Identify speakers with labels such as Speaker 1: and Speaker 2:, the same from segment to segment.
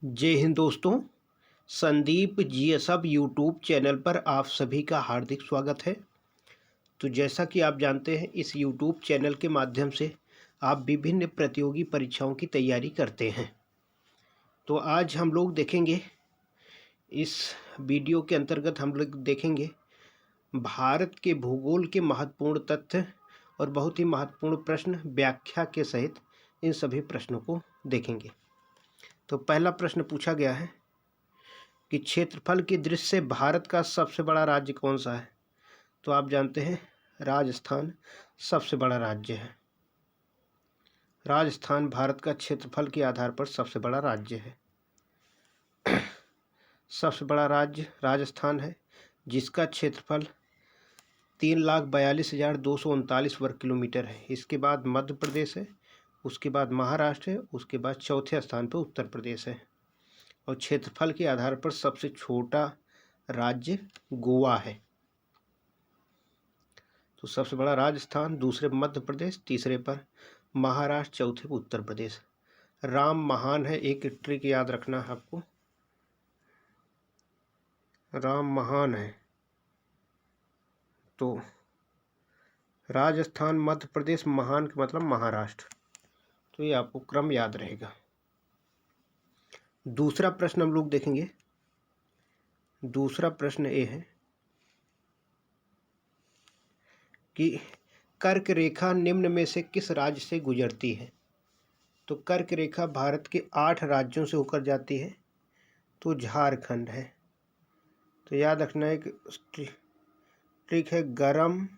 Speaker 1: जय हिंद दोस्तों। Sandeep GSF YouTube channel पर आप सभी का हार्दिक स्वागत है। तो जैसा कि आप जानते हैं, इस यूट्यूब चैनल के माध्यम से आप विभिन्न प्रतियोगी परीक्षाओं की तैयारी करते हैं। तो आज हम लोग देखेंगे, इस वीडियो के अंतर्गत हम लोग देखेंगे भारत के भूगोल के महत्वपूर्ण तथ्य और बहुत ही महत्वपूर्ण प्रश्न व्याख्या के सहित इन सभी प्रश्नों को देखेंगे। तो पहला प्रश्न पूछा गया है कि क्षेत्रफल की दृष्टि से भारत का सबसे बड़ा राज्य कौन सा है। तो आप जानते हैं राजस्थान सबसे बड़ा राज्य है। राजस्थान भारत का क्षेत्रफल के आधार पर सबसे बड़ा राज्य है। सबसे बड़ा राज्य राजस्थान है, जिसका क्षेत्रफल 3,42,239 वर्ग किलोमीटर है। इसके बाद मध्य प्रदेश है, उसके बाद महाराष्ट्र है, उसके बाद चौथे स्थान पर उत्तर प्रदेश है। और क्षेत्रफल के आधार पर सबसे छोटा राज्य गोवा है। तो सबसे बड़ा राजस्थान, दूसरे पर मध्य प्रदेश, तीसरे पर महाराष्ट्र, चौथे पर उत्तर प्रदेश। राम महान है, एक ट्रिक याद रखना है आपको, राम महान है। तो राजस्थान, मध्य प्रदेश, महान का मतलब महाराष्ट्र। तो ये आपको क्रम याद रहेगा। दूसरा प्रश्न हम लोग देखेंगे। दूसरा प्रश्न ये है कि कर्क रेखा निम्न में से किस राज्य से गुजरती है। तो कर्क रेखा भारत के 8 राज्यों से होकर जाती है। तो झारखंड है। तो याद रखना है कि ट्रिक है गरम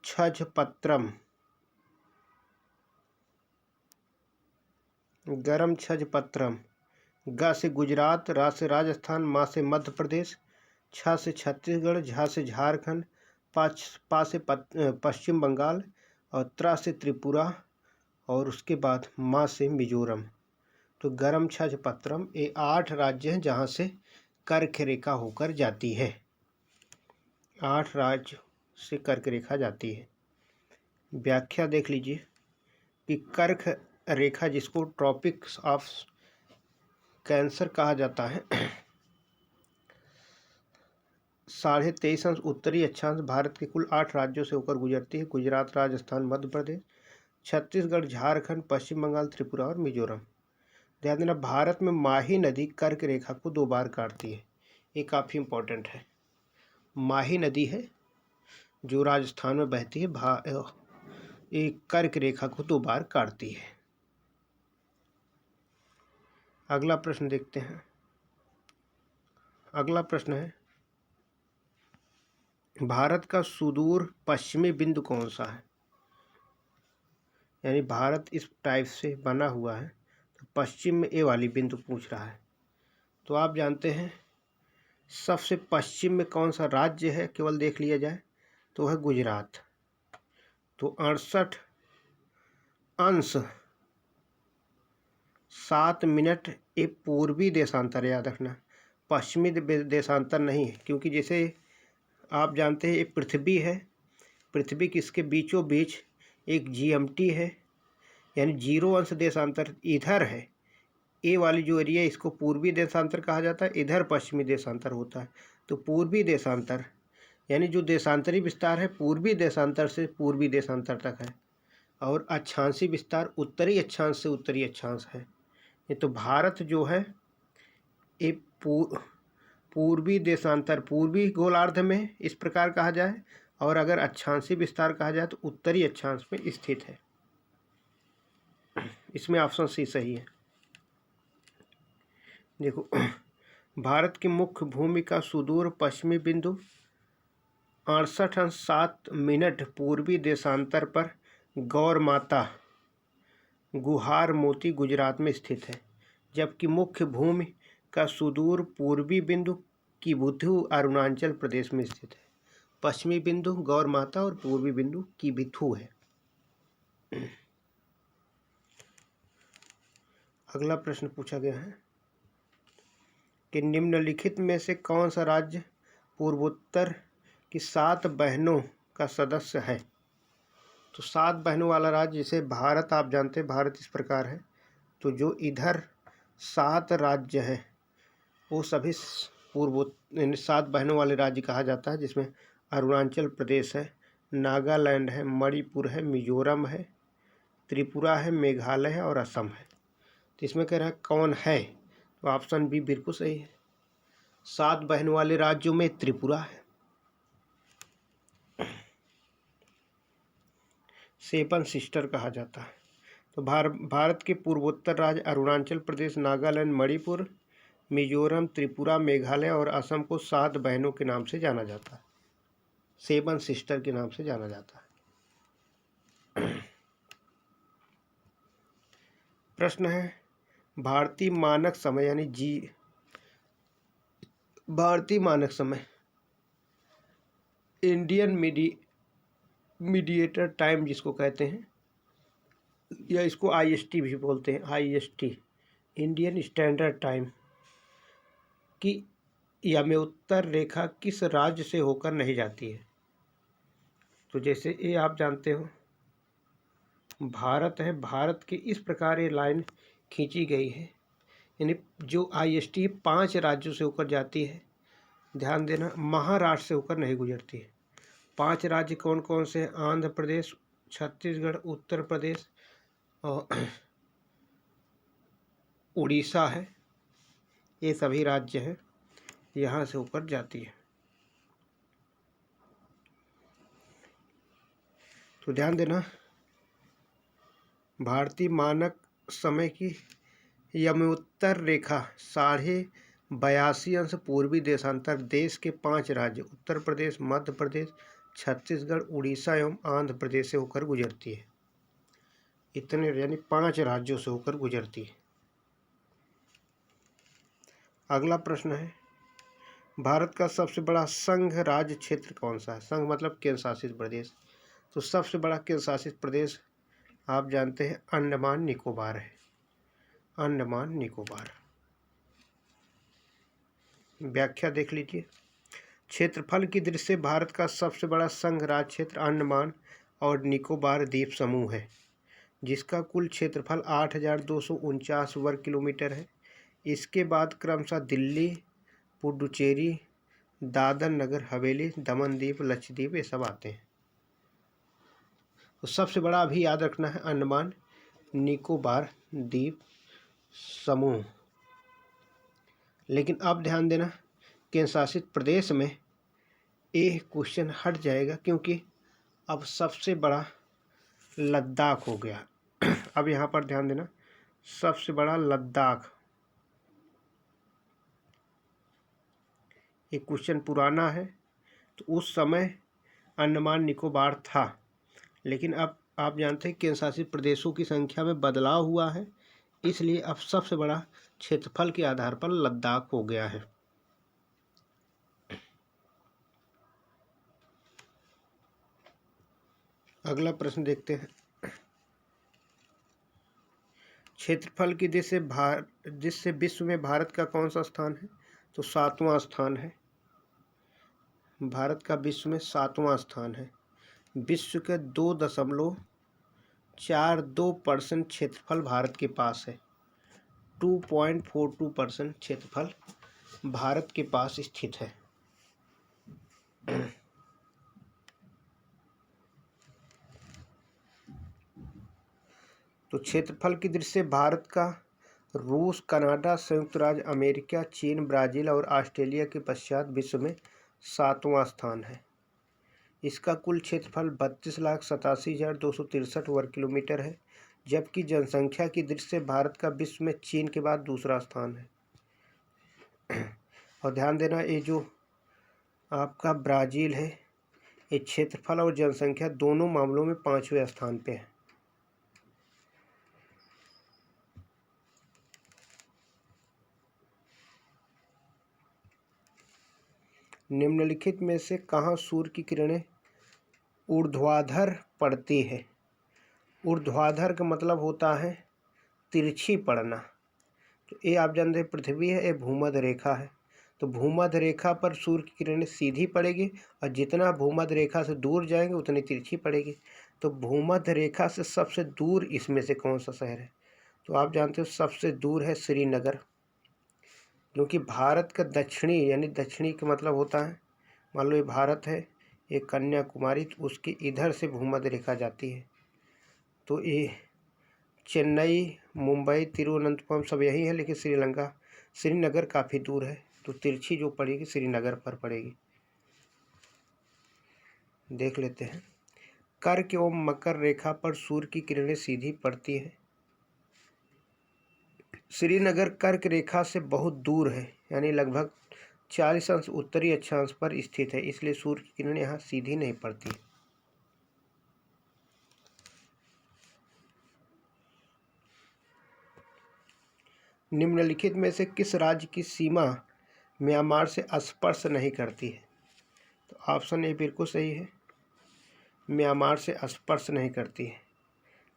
Speaker 1: छजपत्रम। गरम छजपत्रम। ग से गुजरात, रा से राजस्थान, मा से मध्य प्रदेश, छ से छत्तीसगढ़, झा से झारखंड, पा से पश्चिम बंगाल और त्रा से त्रिपुरा और उसके बाद मा से मिजोरम। तो गरम छजपत्रम ये 8 राज्य हैं जहाँ से कर्क रेखा होकर जाती है। 8 राज्य से कर्क रेखा जाती है। व्याख्या देख लीजिए कि कर्क रेखा, जिसको ट्रॉपिक्स ऑफ कैंसर कहा जाता है, 23.5 अंश उत्तरी अक्षांश भारत के कुल 8 राज्यों से होकर गुजरती है। गुजरात, राजस्थान, मध्य प्रदेश, छत्तीसगढ़, झारखंड, पश्चिम बंगाल, त्रिपुरा और मिजोरम। ध्यान देना, भारत में माही नदी कर्क रेखा को 2 बार काटती है। ये काफ़ी इम्पोर्टेंट है। माही नदी है जो राजस्थान में बहती है, ये कर्क रेखा को 2 बार काटती है। अगला प्रश्न देखते हैं। अगला प्रश्न है भारत का सुदूर पश्चिमी बिंदु कौन सा है। यानी भारत इस टाइप से बना हुआ है, तो पश्चिम में ए वाली बिंदु पूछ रहा है। तो आप जानते हैं सबसे पश्चिम में कौन सा राज्य है, केवल देख लिया जाए तो है गुजरात। तो 68 अंश 7 मिनट ये पूर्वी देशांतर, याद रखना, पश्चिमी देशांतर नहीं है। क्योंकि जैसे आप जानते हैं ये पृथ्वी है, पृथ्वी की इसके बीचों बीच एक जीएमटी है, यानी 0 अंश देशांतर इधर है। ए वाली जो एरिया, इसको पूर्वी देशांतर कहा जाता है, इधर पश्चिमी देशांतर होता है। तो पूर्वी देशांतर यानी जो देशांतरी विस्तार है पूर्वी देशांतर से पूर्वी देशांतर तक है, और अक्षांशी विस्तार उत्तरी अक्षांश से उत्तरी अक्षांश है। ये तो भारत जो है ये पूर्वी देशांतर, पूर्वी गोलार्ध में इस प्रकार कहा जाए, और अगर अक्षांशी विस्तार कहा जाए तो उत्तरी अक्षांश में स्थित है। इसमें ऑप्शन सी सही है। देखो, भारत की मुख्य भूमि का सुदूर पश्चिमी बिंदु 68 अंश 7 मिनट पूर्वी देशांतर पर गौर माता गुहार मोती गुजरात में स्थित है, जबकि मुख्य भूमि का सुदूर पूर्वी बिंदु किबुथु अरुणाचल प्रदेश में स्थित है। पश्चिमी बिंदु गौर माता और पूर्वी बिंदु किबिथु है। अगला प्रश्न पूछा गया है कि निम्नलिखित में से कौन सा राज्य पूर्वोत्तर की 7 बहनों का सदस्य है। तो 7 बहनों वाला राज्य, जैसे भारत आप जानते हैं, भारत इस प्रकार है। तो जो इधर 7 राज्य हैं वो सभी पूर्व 7 बहनों वाले राज्य कहा जाता है, जिसमें अरुणाचल प्रदेश है, नागालैंड है, मणिपुर है, मिजोरम है, त्रिपुरा है, मेघालय है और असम है। तो इसमें कह रहा है कौन है, तो ऑप्शन बी बिल्कुल सही है। 7 बहनों वाले राज्यों में त्रिपुरा है। 7 सिस्टर कहा जाता है। तो भारत के पूर्वोत्तर राज्य अरुणाचल प्रदेश, नागालैंड, मणिपुर, मिजोरम, त्रिपुरा, मेघालय और असम को 7 बहनों के नाम से जाना जाता है, 7 सिस्टर के नाम से जाना जाता है। प्रश्न है भारतीय मानक समय यानी भारतीय मानक समय, इंडियन मीडिएटर टाइम जिसको कहते हैं, या इसको आईएसटी भी बोलते हैं, आईएसटी इंडियन स्टैंडर्ड टाइम की यमोत्तर रेखा किस राज्य से होकर नहीं जाती है। तो जैसे ये आप जानते हो भारत है, भारत के इस प्रकार ये लाइन खींची गई है, यानी जो आईएसटी 5 राज्यों से होकर जाती है। ध्यान देना, महाराष्ट्र से होकर नहीं गुजरती है। 5 राज्य कौन कौन से हैं? आंध्र प्रदेश, छत्तीसगढ़, उत्तर प्रदेश और उड़ीसा है, ये सभी राज्य हैं, यहाँ से होकर जाती है। तो ध्यान देना, भारतीय मानक समय की यमोत्तर रेखा 82.5 पूर्वी देशांतर देश के 5 राज्य उत्तर प्रदेश, मध्य प्रदेश, छत्तीसगढ़, उड़ीसा एवं आंध्र प्रदेश से होकर गुजरती है। इतने यानी 5 राज्यों से होकर गुजरती है। अगला प्रश्न है भारत का सबसे बड़ा संघ राज्य क्षेत्र कौन सा है। संघ मतलब केंद्र शासित प्रदेश। तो सबसे बड़ा केंद्र शासित प्रदेश आप जानते हैं अंडमान निकोबार है, अंडमान निकोबार। व्याख्या देख लीजिए। क्षेत्रफल की दृष्टि से भारत का सबसे बड़ा संघ राज्य क्षेत्र अंडमान और निकोबार द्वीप समूह है, जिसका कुल क्षेत्रफल 8,249 वर्ग किलोमीटर है। इसके बाद क्रमशः दिल्ली, पुडुचेरी, दादर नगर हवेली, दमन द्वीप, लक्षद्वीप ये सब आते हैं। तो सबसे बड़ा अभी याद रखना है अंडमान निकोबार द्वीप समूह। लेकिन अब ध्यान देना, केंद्र शासित प्रदेश में एक क्वेश्चन हट जाएगा, क्योंकि अब सबसे बड़ा लद्दाख हो गया। अब यहाँ पर ध्यान देना, सबसे बड़ा लद्दाख, ये क्वेश्चन पुराना है। तो उस समय अंडमान निकोबार था, लेकिन अब आप जानते हैं केंद्र शासित प्रदेशों की संख्या में बदलाव हुआ है, इसलिए अब सबसे बड़ा क्षेत्रफल के आधार पर लद्दाख हो गया है। अगला प्रश्न देखते हैं। क्षेत्रफल की जिससे विश्व में भारत का कौन सा स्थान है। तो 7वां स्थान है। भारत का विश्व में 7वां स्थान है। विश्व के 2.42% क्षेत्रफल भारत के पास है। 2.42% क्षेत्रफल भारत के पास स्थित है। तो क्षेत्रफल की दृष्टि से भारत का रूस, कनाडा, संयुक्त राज्य अमेरिका, चीन, ब्राज़ील और ऑस्ट्रेलिया के पश्चात विश्व में 7वां स्थान है। इसका कुल क्षेत्रफल 32,87,263 वर्ग किलोमीटर है, जबकि जनसंख्या की दृष्टि से भारत का विश्व में चीन के बाद दूसरा स्थान है। और ध्यान देना, ये जो आपका ब्राज़ील है, ये क्षेत्रफल और जनसंख्या दोनों मामलों में 5वें स्थान पे है। निम्नलिखित में से कहाँ सूर्य की किरणें ऊर्ध्वाधर पड़ती है। ऊर्ध्वाधर का मतलब होता है तिरछी पड़ना। तो ये आप जानते हैं पृथ्वी है, ये भूमध्य रेखा है। तो भूमध्य रेखा पर सूर्य की किरणें सीधी पड़ेगी, और जितना भूमध्य रेखा से दूर जाएंगे उतनी तिरछी पड़ेगी। तो भूमध्य रेखा से सबसे दूर इसमें से कौन सा शहर है? तो आप जानते हो सबसे दूर है श्रीनगर, क्योंकि भारत का दक्षिणी, यानी दक्षिणी का मतलब होता है, मान लो ये भारत है, ये कन्याकुमारी, तो उसके इधर से भूमध्य रेखा जाती है। तो ये चेन्नई, मुंबई, तिरुवनंतपुरम सब यही है, लेकिन श्रीनगर काफ़ी दूर है, तो तिरछी जो पड़ेगी श्रीनगर पर पड़ेगी। देख लेते हैं। कर्क एवं मकर रेखा पर सूर्य की किरणें सीधी पड़ती है। श्रीनगर कर्क रेखा से बहुत दूर है, यानी लगभग 40 अंश उत्तरी अक्षांश पर स्थित है, इसलिए सूर्य की किरणें यहाँ सीधी नहीं पड़ती। निम्नलिखित में से किस राज्य की सीमा म्यांमार से स्पर्श नहीं करती है? तो ऑप्शन ए बिल्कुल सही है, म्यांमार से स्पर्श नहीं करती है।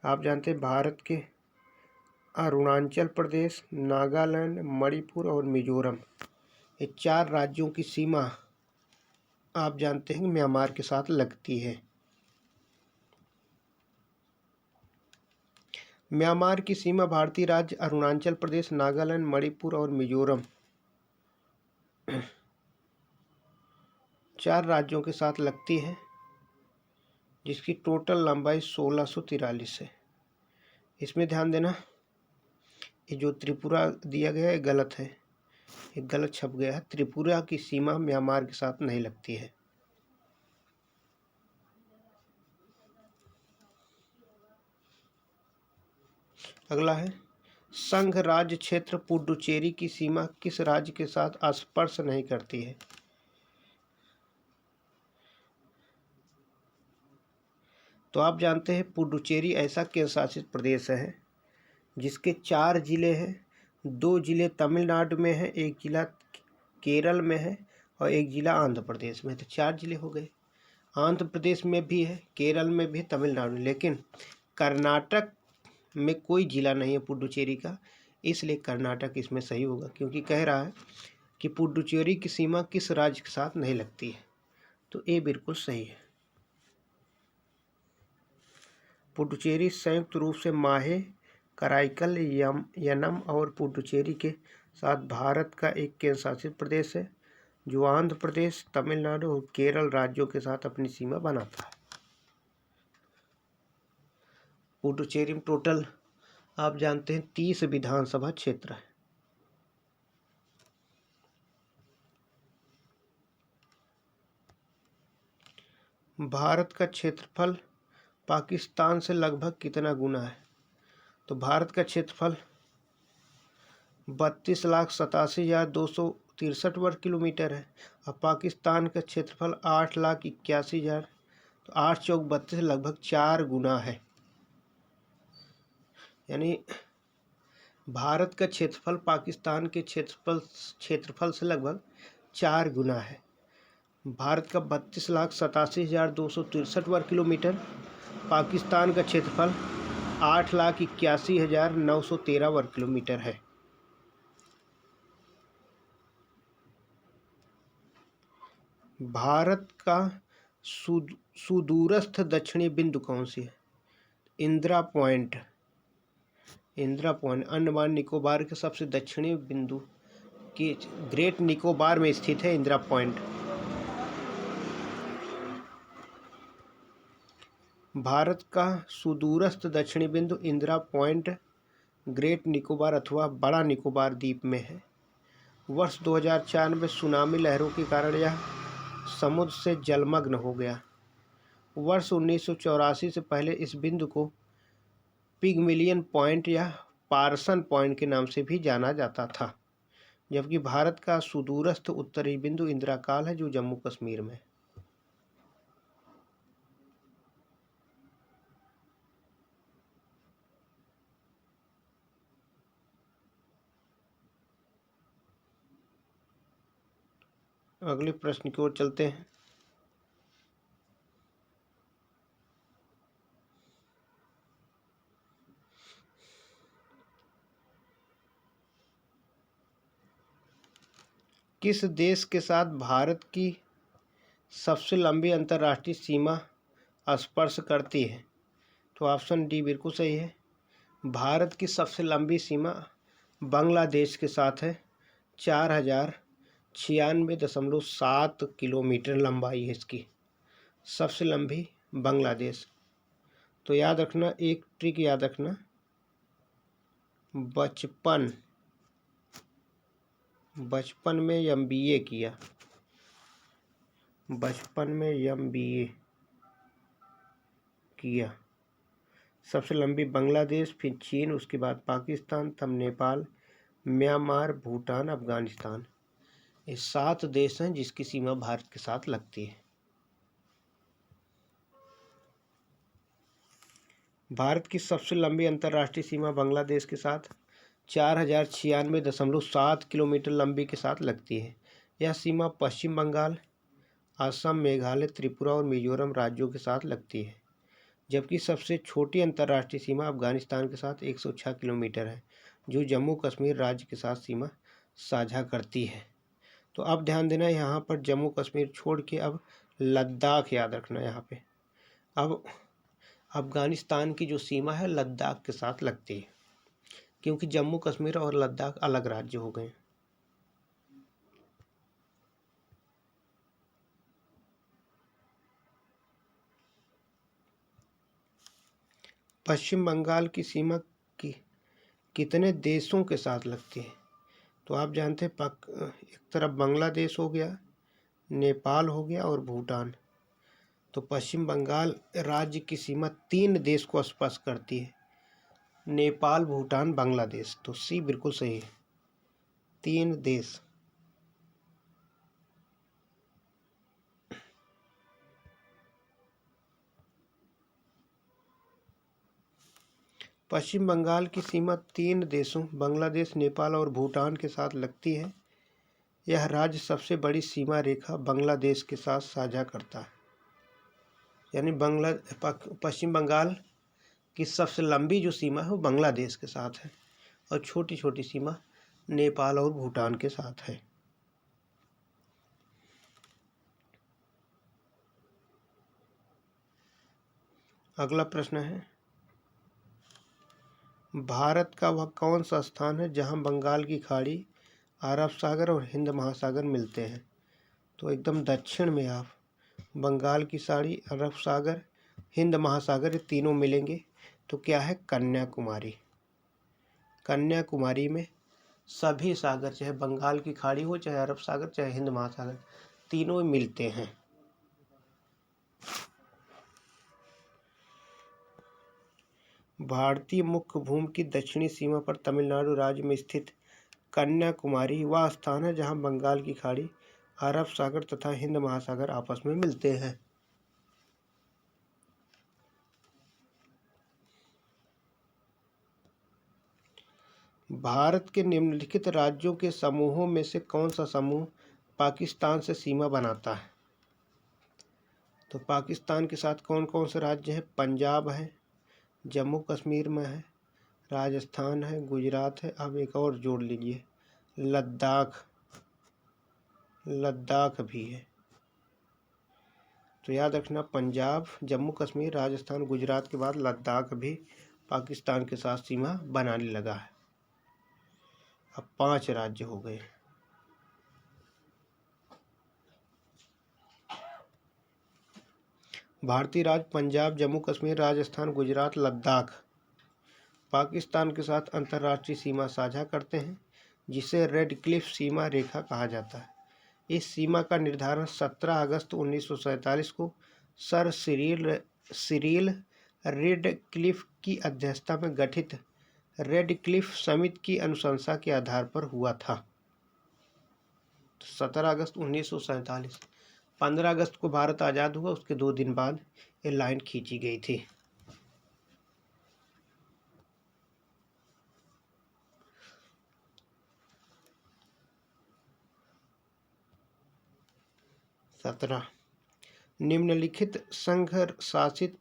Speaker 1: आप जानते हैं भारत के अरुणाचल प्रदेश, नागालैंड, मणिपुर और मिजोरम, ये 4 राज्यों की सीमा आप जानते हैं म्यांमार के साथ लगती है। म्यांमार की सीमा भारतीय राज्य अरुणाचल प्रदेश, नागालैंड, मणिपुर और मिजोरम 4 राज्यों के साथ लगती है, जिसकी टोटल लंबाई 1643 है। इसमें ध्यान देना, ये जो त्रिपुरा दिया गया है गलत है, ये गलत छप गया है। त्रिपुरा की सीमा म्यांमार के साथ नहीं लगती है। अगला है, संघ राज्य क्षेत्र पुडुचेरी की सीमा किस राज्य के साथ स्पर्श नहीं करती है? तो आप जानते हैं पुडुचेरी ऐसा केंद्र शासित प्रदेश है जिसके 4 जिले हैं। 2 जिले तमिलनाडु में है, 1 जिला केरल में है और 1 जिला आंध्र प्रदेश में है। तो 4 जिले हो गए। आंध्र प्रदेश में भी है, केरल में भी, तमिलनाडु, लेकिन कर्नाटक में कोई जिला नहीं है पुडुचेरी का, इसलिए कर्नाटक इसमें सही होगा, क्योंकि कह रहा है कि पुडुचेरी की सीमा किस राज्य के साथ नहीं लगती है। तो ये बिल्कुल सही है। पुडुचेरी संयुक्त रूप से माहे, कराईकल, यनम और पुडुचेरी के साथ भारत का एक केंद्र शासित प्रदेश है, जो आंध्र प्रदेश, तमिलनाडु और केरल राज्यों के साथ अपनी सीमा बनाता है। पुडुचेरी में टोटल आप जानते हैं 30 विधानसभा क्षेत्र है। भारत का क्षेत्रफल पाकिस्तान से लगभग कितना गुना है? तो भारत का क्षेत्रफल 32,87,263 वर्ग किलोमीटर है और पाकिस्तान का क्षेत्रफल 8,81,000, तो 8 चौक 32 लगभग 4 गुना है। यानी भारत का क्षेत्रफल पाकिस्तान के क्षेत्रफल से लगभग 4 गुना है। भारत का 32,87,263 वर्ग किलोमीटर, पाकिस्तान का क्षेत्रफल 8,81,913 वर्ग किलोमीटर है। भारत का सुदूरस्थ दक्षिणी बिंदु कौन सी है? इंदिरा पॉइंट अंडमान निकोबार के सबसे दक्षिणी बिंदु की ग्रेट निकोबार में स्थित है इंदिरा पॉइंट। भारत का सुदूरस्थ दक्षिणी बिंदु इंदिरा पॉइंट ग्रेट निकोबार अथवा बड़ा निकोबार द्वीप में है। वर्ष 2004 में सुनामी लहरों के कारण यह समुद्र से जलमग्न हो गया। वर्ष 1984 से पहले इस बिंदु को पिगमिलियन पॉइंट या पार्सन पॉइंट के नाम से भी जाना जाता था, जबकि भारत का सुदूरस्थ उत्तरी बिंदु इंदिरा काल है, जो जम्मू कश्मीर में है। अगले प्रश्न की ओर चलते हैं। किस देश के साथ भारत की सबसे लंबी अंतर्राष्ट्रीय सीमा स्पर्श करती है? तो ऑप्शन डी बिल्कुल सही है। भारत की सबसे लंबी सीमा बांग्लादेश के साथ है। 4096.7 किलोमीटर लंबाई है इसकी, सबसे लंबी बांग्लादेश। तो याद रखना, एक ट्रिक याद रखना, बचपन में एमबीए किया, बचपन में एमबीए किया। सबसे लंबी बांग्लादेश, फिर चीन, उसके बाद पाकिस्तान, तब नेपाल, म्यांमार, भूटान, अफगानिस्तान। ये 7 देश हैं जिसकी सीमा भारत के साथ लगती है। भारत की सबसे लंबी अंतर्राष्ट्रीय सीमा बांग्लादेश के साथ 4096.7 किलोमीटर लंबी के साथ लगती है। यह सीमा पश्चिम बंगाल, असम, मेघालय, त्रिपुरा और मिजोरम राज्यों के साथ लगती है। जबकि सबसे छोटी अंतर्राष्ट्रीय सीमा अफगानिस्तान के साथ 106 किलोमीटर है, जो जम्मू कश्मीर राज्य के साथ सीमा साझा करती है। तो अब ध्यान देना, यहाँ पर जम्मू कश्मीर छोड़ के अब लद्दाख याद रखना। यहाँ पे अब अफगानिस्तान की जो सीमा है लद्दाख के साथ लगती है, क्योंकि जम्मू कश्मीर और लद्दाख अलग राज्य हो गए। पश्चिम बंगाल की सीमा की कितने देशों के साथ लगती है? तो आप जानते हैं एक तरफ बांग्लादेश हो गया, नेपाल हो गया और भूटान। तो पश्चिम बंगाल राज्य की सीमा 3 देश को स्पर्श करती है, नेपाल, भूटान, बांग्लादेश। तो सी बिल्कुल सही है, 3 देश। पश्चिम बंगाल की सीमा 3 देशों बांग्लादेश, नेपाल और भूटान के साथ लगती है। यह राज्य सबसे बड़ी सीमा रेखा बांग्लादेश के साथ साझा करता है। यानी पश्चिम बंगाल की सबसे लंबी जो सीमा है वो बांग्लादेश के साथ है, और छोटी छोटी सीमा नेपाल और भूटान के साथ है। अगला प्रश्न है, भारत का वह कौन सा स्थान है जहां बंगाल की खाड़ी, अरब सागर और हिंद महासागर मिलते हैं? तो एकदम दक्षिण में आप बंगाल की खाड़ी, अरब सागर, हिंद महासागर, ये तीनों मिलेंगे। तो क्या है? कन्याकुमारी। कन्याकुमारी में सभी सागर, चाहे बंगाल की खाड़ी हो, चाहे अरब सागर, चाहे हिंद महासागर, तीनों मिलते हैं। भारतीय मुख्य भूमि की दक्षिणी सीमा पर तमिलनाडु राज्य में स्थित कन्याकुमारी वह स्थान है जहां बंगाल की खाड़ी, अरब सागर तथा हिंद महासागर आपस में मिलते हैं। भारत के निम्नलिखित राज्यों के समूहों में से कौन सा समूह पाकिस्तान से सीमा बनाता है? तो पाकिस्तान के साथ कौन कौन से राज्य हैं? पंजाब है, जम्मू कश्मीर में है, राजस्थान है, गुजरात है, अब एक और जोड़ लीजिए, लद्दाख, लद्दाख भी है। तो याद रखना, पंजाब, जम्मू कश्मीर, राजस्थान, गुजरात के बाद लद्दाख भी पाकिस्तान के साथ सीमा बनाने लगा है। अब 5 राज्य हो गए। भारतीय राज्य पंजाब, जम्मू कश्मीर, राजस्थान, गुजरात, लद्दाख पाकिस्तान के साथ अंतर्राष्ट्रीय सीमा साझा करते हैं, जिसे रेड क्लिफ सीमा रेखा कहा जाता है। इस सीमा का निर्धारण 17 अगस्त 1947 को सर सिरिल रेडक्लिफ की अध्यक्षता में गठित रेडक्लिफ समिति की अनुशंसा के आधार पर हुआ था। 17 अगस्त 1947, 15 अगस्त को भारत आज़ाद हुआ, उसके 2 दिन बाद ये लाइन खींची गई थी। निम्नलिखित संघ शासित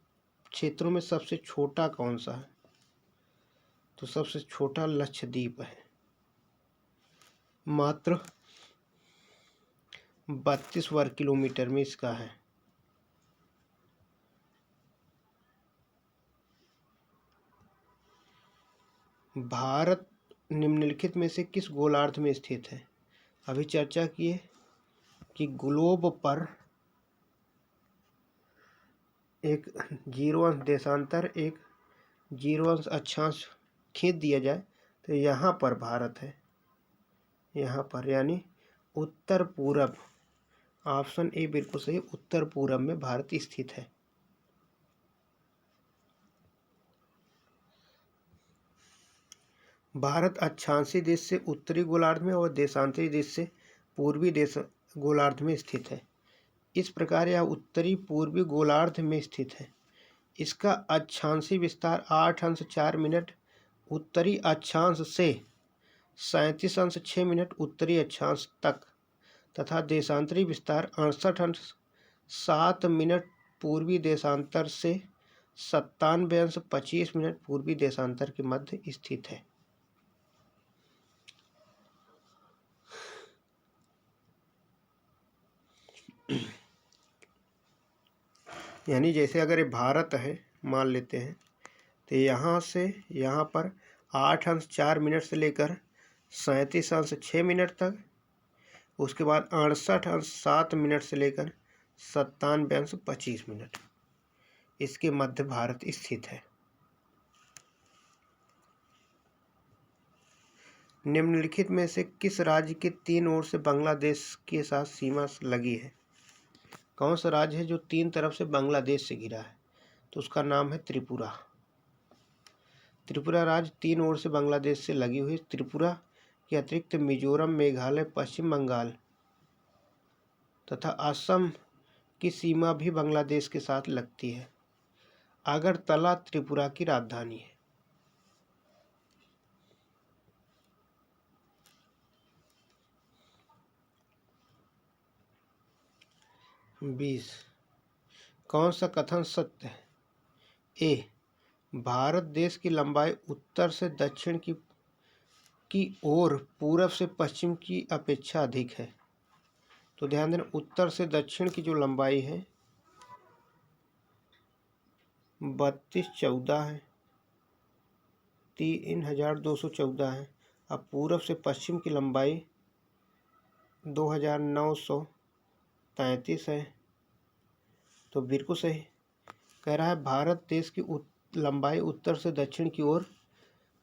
Speaker 1: क्षेत्रों में सबसे छोटा कौन सा है? तो सबसे छोटा लक्षद्वीप है, मात्र 32 वर्ग किलोमीटर में इसका है। भारत निम्नलिखित में से किस गोलार्ध में स्थित है? अभी चर्चा किए कि ग्लोब पर एक 0 अंश देशांतर, एक 0 अंश अक्षांश खींच दिया जाए तो यहाँ पर भारत है, यहाँ पर, यानी उत्तर पूरब। ऑप्शन ए बिल्कुल सही, उत्तर पूरब में भारत स्थित है। भारत अक्षांशीय दिश से उत्तरी गोलार्ध में और देशांतरी दिश से पूर्वी देश गोलार्ध में स्थित है। इस प्रकार यह उत्तरी पूर्वी गोलार्ध में स्थित है। इसका अक्षांशीय विस्तार 8 अंश 4 मिनट उत्तरी अक्षांश से 37 अंश 6 मिनट उत्तरी अक्षांश तक तथा देशांतरी विस्तार 68 अंश 7 मिनट पूर्वी देशांतर से 97 अंश 25 मिनट पूर्वी देशांतर के मध्य स्थित है। यानी जैसे अगर ये भारत है मान लेते हैं तो यहाँ से यहाँ पर 8 अंश 4 मिनट से लेकर 37 अंश 6 मिनट तक, उसके बाद 68 अंश 7 मिनट से लेकर 97 अंश 25 मिनट, इसके मध्य भारत स्थित है। निम्नलिखित में से किस राज्य के 3 ओर से बांग्लादेश के साथ सीमा लगी है? कौन सा राज्य है जो 3 तरफ से बांग्लादेश से घिरा है? तो उसका नाम है त्रिपुरा। त्रिपुरा राज्य 3 ओर से बांग्लादेश से लगी हुई। त्रिपुरा के अतिरिक्त मिजोरम, मेघालय, पश्चिम बंगाल तथा असम की सीमा भी बांग्लादेश के साथ लगती है। अगरतला त्रिपुरा की राजधानी है। बीस, कौन सा कथन सत्य है? ए, भारत देश की लंबाई उत्तर से दक्षिण की ओर पूरब से पश्चिम की अपेक्षा अधिक है। तो ध्यान देना, उत्तर से दक्षिण की जो लंबाई है 3214 है, 3214 है। अब पूरब से पश्चिम की लंबाई 2933 है। तो बिल्कुल सही कह रहा है, भारत देश की लंबाई उत्तर से दक्षिण की ओर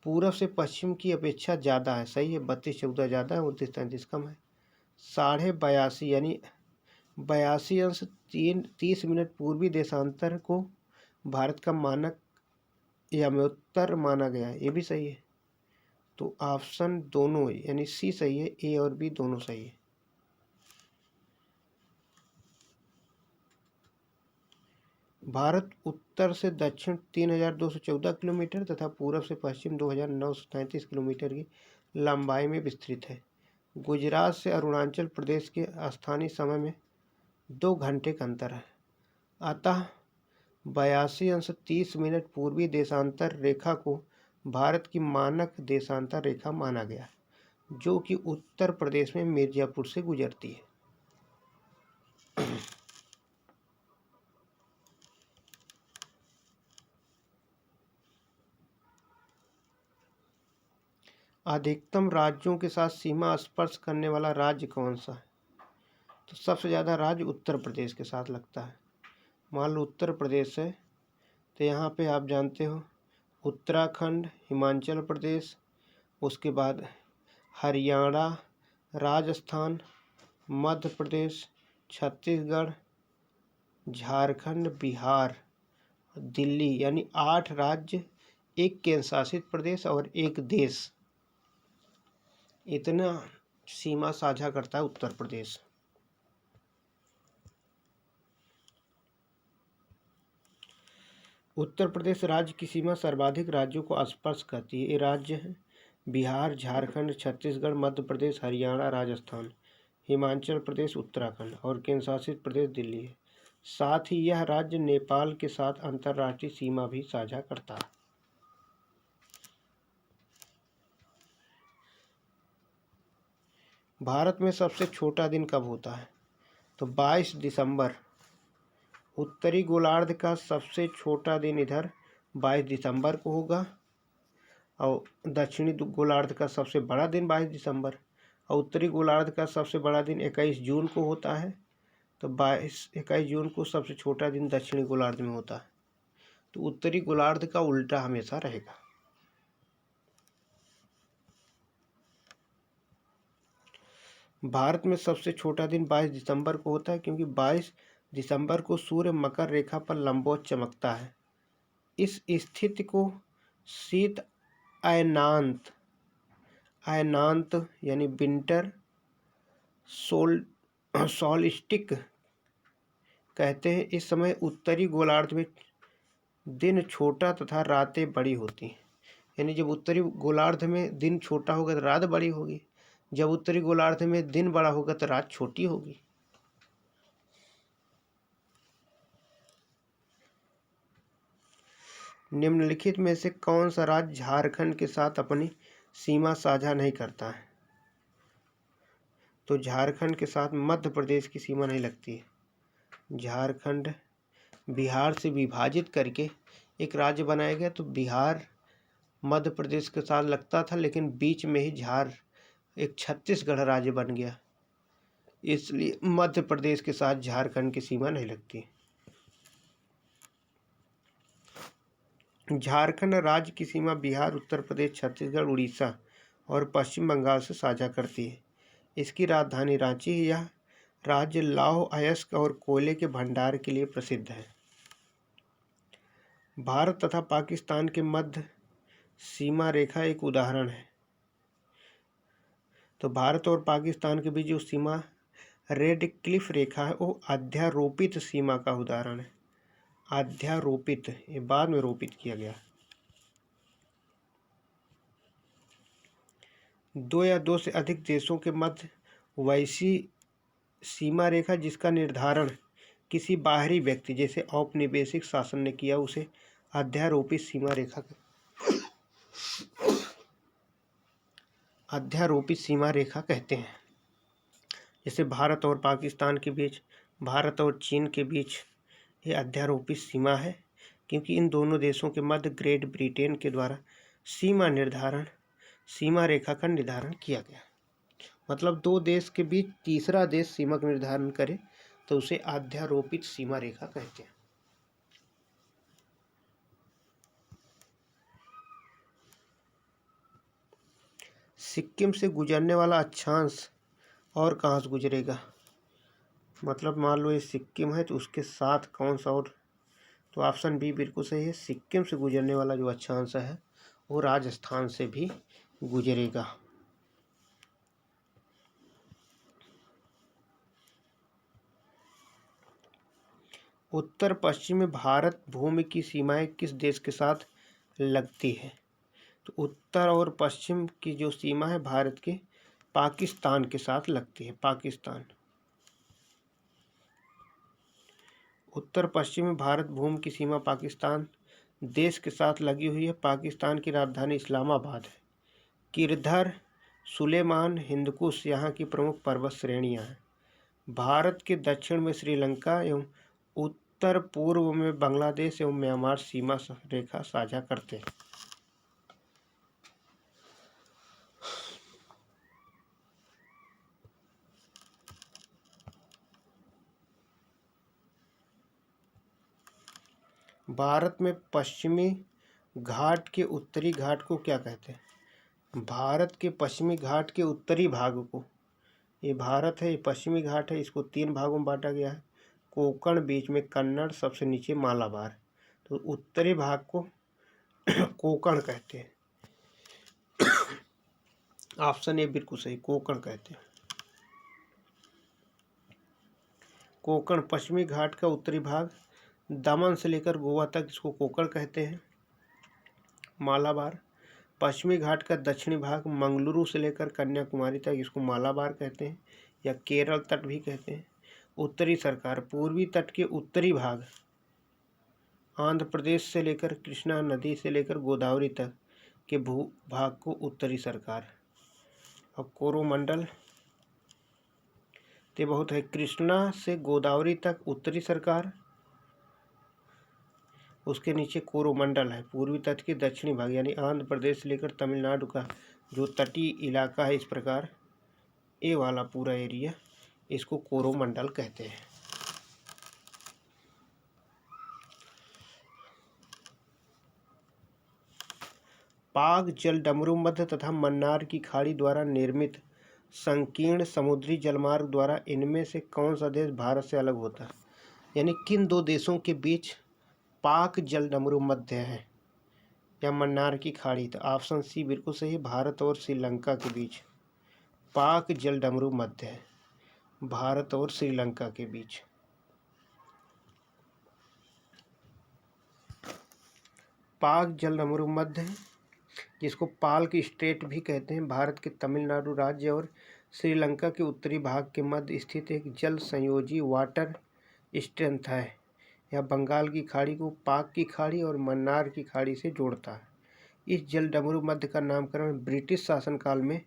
Speaker 1: पूरब से पश्चिम की अपेक्षा ज़्यादा है। सही है, 3214 ज़्यादा है, 2933 कम है। 82.5 यानी 82 अंश 30 मिनट पूर्वी देशांतर को भारत का मानक याम्योत्तर माना गया है। ये भी सही है। तो ऑप्शन दोनों यानी सी सही है, ए और बी दोनों सही है। भारत उत्तर से दक्षिण 3214 किलोमीटर तथा पूरब से पश्चिम 2933 किलोमीटर की लंबाई में विस्तृत है। गुजरात से अरुणाचल प्रदेश के स्थानीय समय में 2 घंटे का अंतर है। अतः 82 अंश 30 मिनट पूर्वी देशांतर रेखा को भारत की मानक देशांतर रेखा माना गया, जो कि उत्तर प्रदेश में मिर्जापुर से गुजरती है। अधिकतम राज्यों के साथ सीमा स्पर्श करने वाला राज्य कौन सा है? तो सबसे ज़्यादा राज्य उत्तर प्रदेश के साथ लगता है। मान लो उत्तर प्रदेश है तो यहाँ पे आप जानते हो उत्तराखंड, हिमाचल प्रदेश, उसके बाद हरियाणा, राजस्थान, मध्य प्रदेश, छत्तीसगढ़, झारखंड, बिहार, दिल्ली, यानी 8 राज्य, एक केंद्र शासित प्रदेश और एक देश, इतना सीमा साझा करता है उत्तर प्रदेश। उत्तर प्रदेश राज्य की सीमा सर्वाधिक राज्यों को स्पर्श करती है। ये राज्य हैं बिहार, झारखंड, छत्तीसगढ़, मध्य प्रदेश, हरियाणा, राजस्थान, हिमाचल प्रदेश, उत्तराखंड और केंद्र शासित प्रदेश दिल्ली है। साथ ही यह राज्य नेपाल के साथ अंतर्राष्ट्रीय सीमा भी साझा करता है। भारत में सबसे छोटा दिन कब होता है? तो 22 दिसंबर। उत्तरी गोलार्ध का सबसे छोटा दिन इधर 22 दिसंबर को होगा और दक्षिणी गोलार्ध का सबसे बड़ा दिन 22 दिसंबर, और उत्तरी गोलार्ध का सबसे बड़ा दिन 21 जून को होता है। तो 21 जून को सबसे छोटा दिन दक्षिणी गोलार्ध में होता है। तो उत्तरी गोलार्ध का उल्टा हमेशा रहेगा। भारत में सबसे छोटा दिन 22 दिसंबर को होता है, क्योंकि 22 दिसंबर को सूर्य मकर रेखा पर लंबवत चमकता है। इस स्थिति को शीत अयनांत यानी विंटर सॉल्स्टिस कहते हैं। इस समय उत्तरी गोलार्ध में दिन छोटा तथा रातें बड़ी होती हैं। यानी जब उत्तरी गोलार्ध में दिन छोटा होगा तो रात बड़ी होगी, जब उत्तरी गोलार्ध में दिन बड़ा होगा तो रात छोटी होगी। निम्नलिखित में से कौन सा राज्य झारखंड के साथ अपनी सीमा साझा नहीं करता है? तो झारखंड के साथ मध्य प्रदेश की सीमा नहीं लगती है। झारखंड बिहार से विभाजित करके एक राज्य बनाया गया, तो बिहार मध्य प्रदेश के साथ लगता था, लेकिन बीच में ही एक छत्तीसगढ़ राज्य बन गया, इसलिए मध्य प्रदेश के साथ झारखंड की सीमा नहीं लगती। झारखंड राज्य की सीमा बिहार, उत्तर प्रदेश, छत्तीसगढ़, उड़ीसा और पश्चिम बंगाल से साझा करती है। इसकी राजधानी रांची है। यह राज्य लौह अयस्क और कोयले के भंडार के लिए प्रसिद्ध है। भारत तथा पाकिस्तान के मध्य सीमा रेखा एक उदाहरण है। तो भारत और पाकिस्तान के बीच जो सीमा रेड क्लिफ रेखा है वो अध्यारोपित सीमा का उदाहरण है। अध्यारोपित, ये बाद में रोपित किया गया। दो या दो से अधिक देशों के मध्य वैसी सीमा रेखा जिसका निर्धारण किसी बाहरी व्यक्ति जैसे औपनिवेशिक शासन ने किया, उसे अध्यारोपित सीमा रेखा कहते हैं। जैसे भारत और पाकिस्तान के बीच, भारत और चीन के बीच ये अध्यारोपित सीमा है, क्योंकि इन दोनों देशों के मध्य ग्रेट ब्रिटेन के द्वारा सीमा रेखा का निर्धारण किया गया। मतलब दो देश के बीच तीसरा देश सीमा का निर्धारण करे तो उसे अध्यारोपित सीमा रेखा कहते हैं। सिक्किम से गुजरने वाला अक्षांश और कहाँ से गुजरेगा? मतलब मान लो ये सिक्किम है तो उसके साथ कौन सा और, तो ऑप्शन बी बिल्कुल सही है। सिक्किम से गुजरने वाला जो अक्षांश है वो राजस्थान से भी गुजरेगा। उत्तर पश्चिमी भारत भूमि की सीमाएं किस देश के साथ लगती है? तो उत्तर और पश्चिम की जो सीमा है भारत के पाकिस्तान के साथ लगती है। पाकिस्तान। उत्तर पश्चिमी भारत भूमि की सीमा पाकिस्तान देश के साथ लगी हुई है। पाकिस्तान की राजधानी इस्लामाबाद है। किरधर, सुलेमान, हिंदकुश यहाँ की प्रमुख पर्वत श्रेणियाँ हैं। भारत के दक्षिण में श्रीलंका एवं उत्तर पूर्व में बांग्लादेश एवं म्यांमार सीमा रेखा साझा करते हैं। भारत में पश्चिमी घाट के उत्तरी घाट को क्या कहते हैं? भारत के पश्चिमी घाट के उत्तरी भाग को, ये भारत है, ये पश्चिमी घाट है, इसको 3 भागों में बांटा गया है। कोंकण, बीच में कन्नड़, सबसे नीचे मालाबार। तो उत्तरी भाग को कोंकण कहते हैं। ऑप्शन ए बिल्कुल सही, कोंकण कहते हैं। कोंकण पश्चिमी घाट का उत्तरी भाग, दमन से लेकर गोवा तक इसको कोंकण कहते हैं। मालाबार पश्चिमी घाट का दक्षिणी भाग, मंगलुरु से लेकर कन्याकुमारी तक इसको मालाबार कहते हैं या केरल तट भी कहते हैं। उत्तरी सरकार पूर्वी तट के उत्तरी भाग, आंध्र प्रदेश से लेकर कृष्णा नदी से लेकर गोदावरी तक के भूभाग को उत्तरी सरकार। और कोरोमंडल ते बहुत है, कृष्णा से गोदावरी तक उत्तरी सरकार, उसके नीचे कोरोमंडल है। पूर्वी तट के दक्षिणी भाग यानी आंध्र प्रदेश से लेकर तमिलनाडु का जो तटीय इलाका है, इस प्रकार ये वाला पूरा एरिया, इसको कोरोमंडल कहते हैं। पाक जलडमरू मध्य तथा मन्नार की खाड़ी द्वारा निर्मित संकीर्ण समुद्री जलमार्ग द्वारा इनमें से कौन सा देश भारत से अलग होता है? यानी किन दो देशों के बीच पाक जलडमरू मध्य है या मन्नार की खाड़ी? तो ऑप्शन सी बिल्कुल सही, भारत और श्रीलंका के बीच पाक जलडमरू मध्य है, भारत और श्रीलंका के बीच। पाक जलडमरू मध्य है, जिसको पाल्क स्ट्रेट भी कहते हैं, भारत के तमिलनाडु राज्य और श्रीलंका के उत्तरी भाग के मध्य स्थित एक जल संयोजी वाटर स्ट्रेंथ है। यह बंगाल की खाड़ी को पाक की खाड़ी और मन्नार की खाड़ी से जोड़ता है। इस जलडमरू मध्य का नामकरण ब्रिटिश शासनकाल में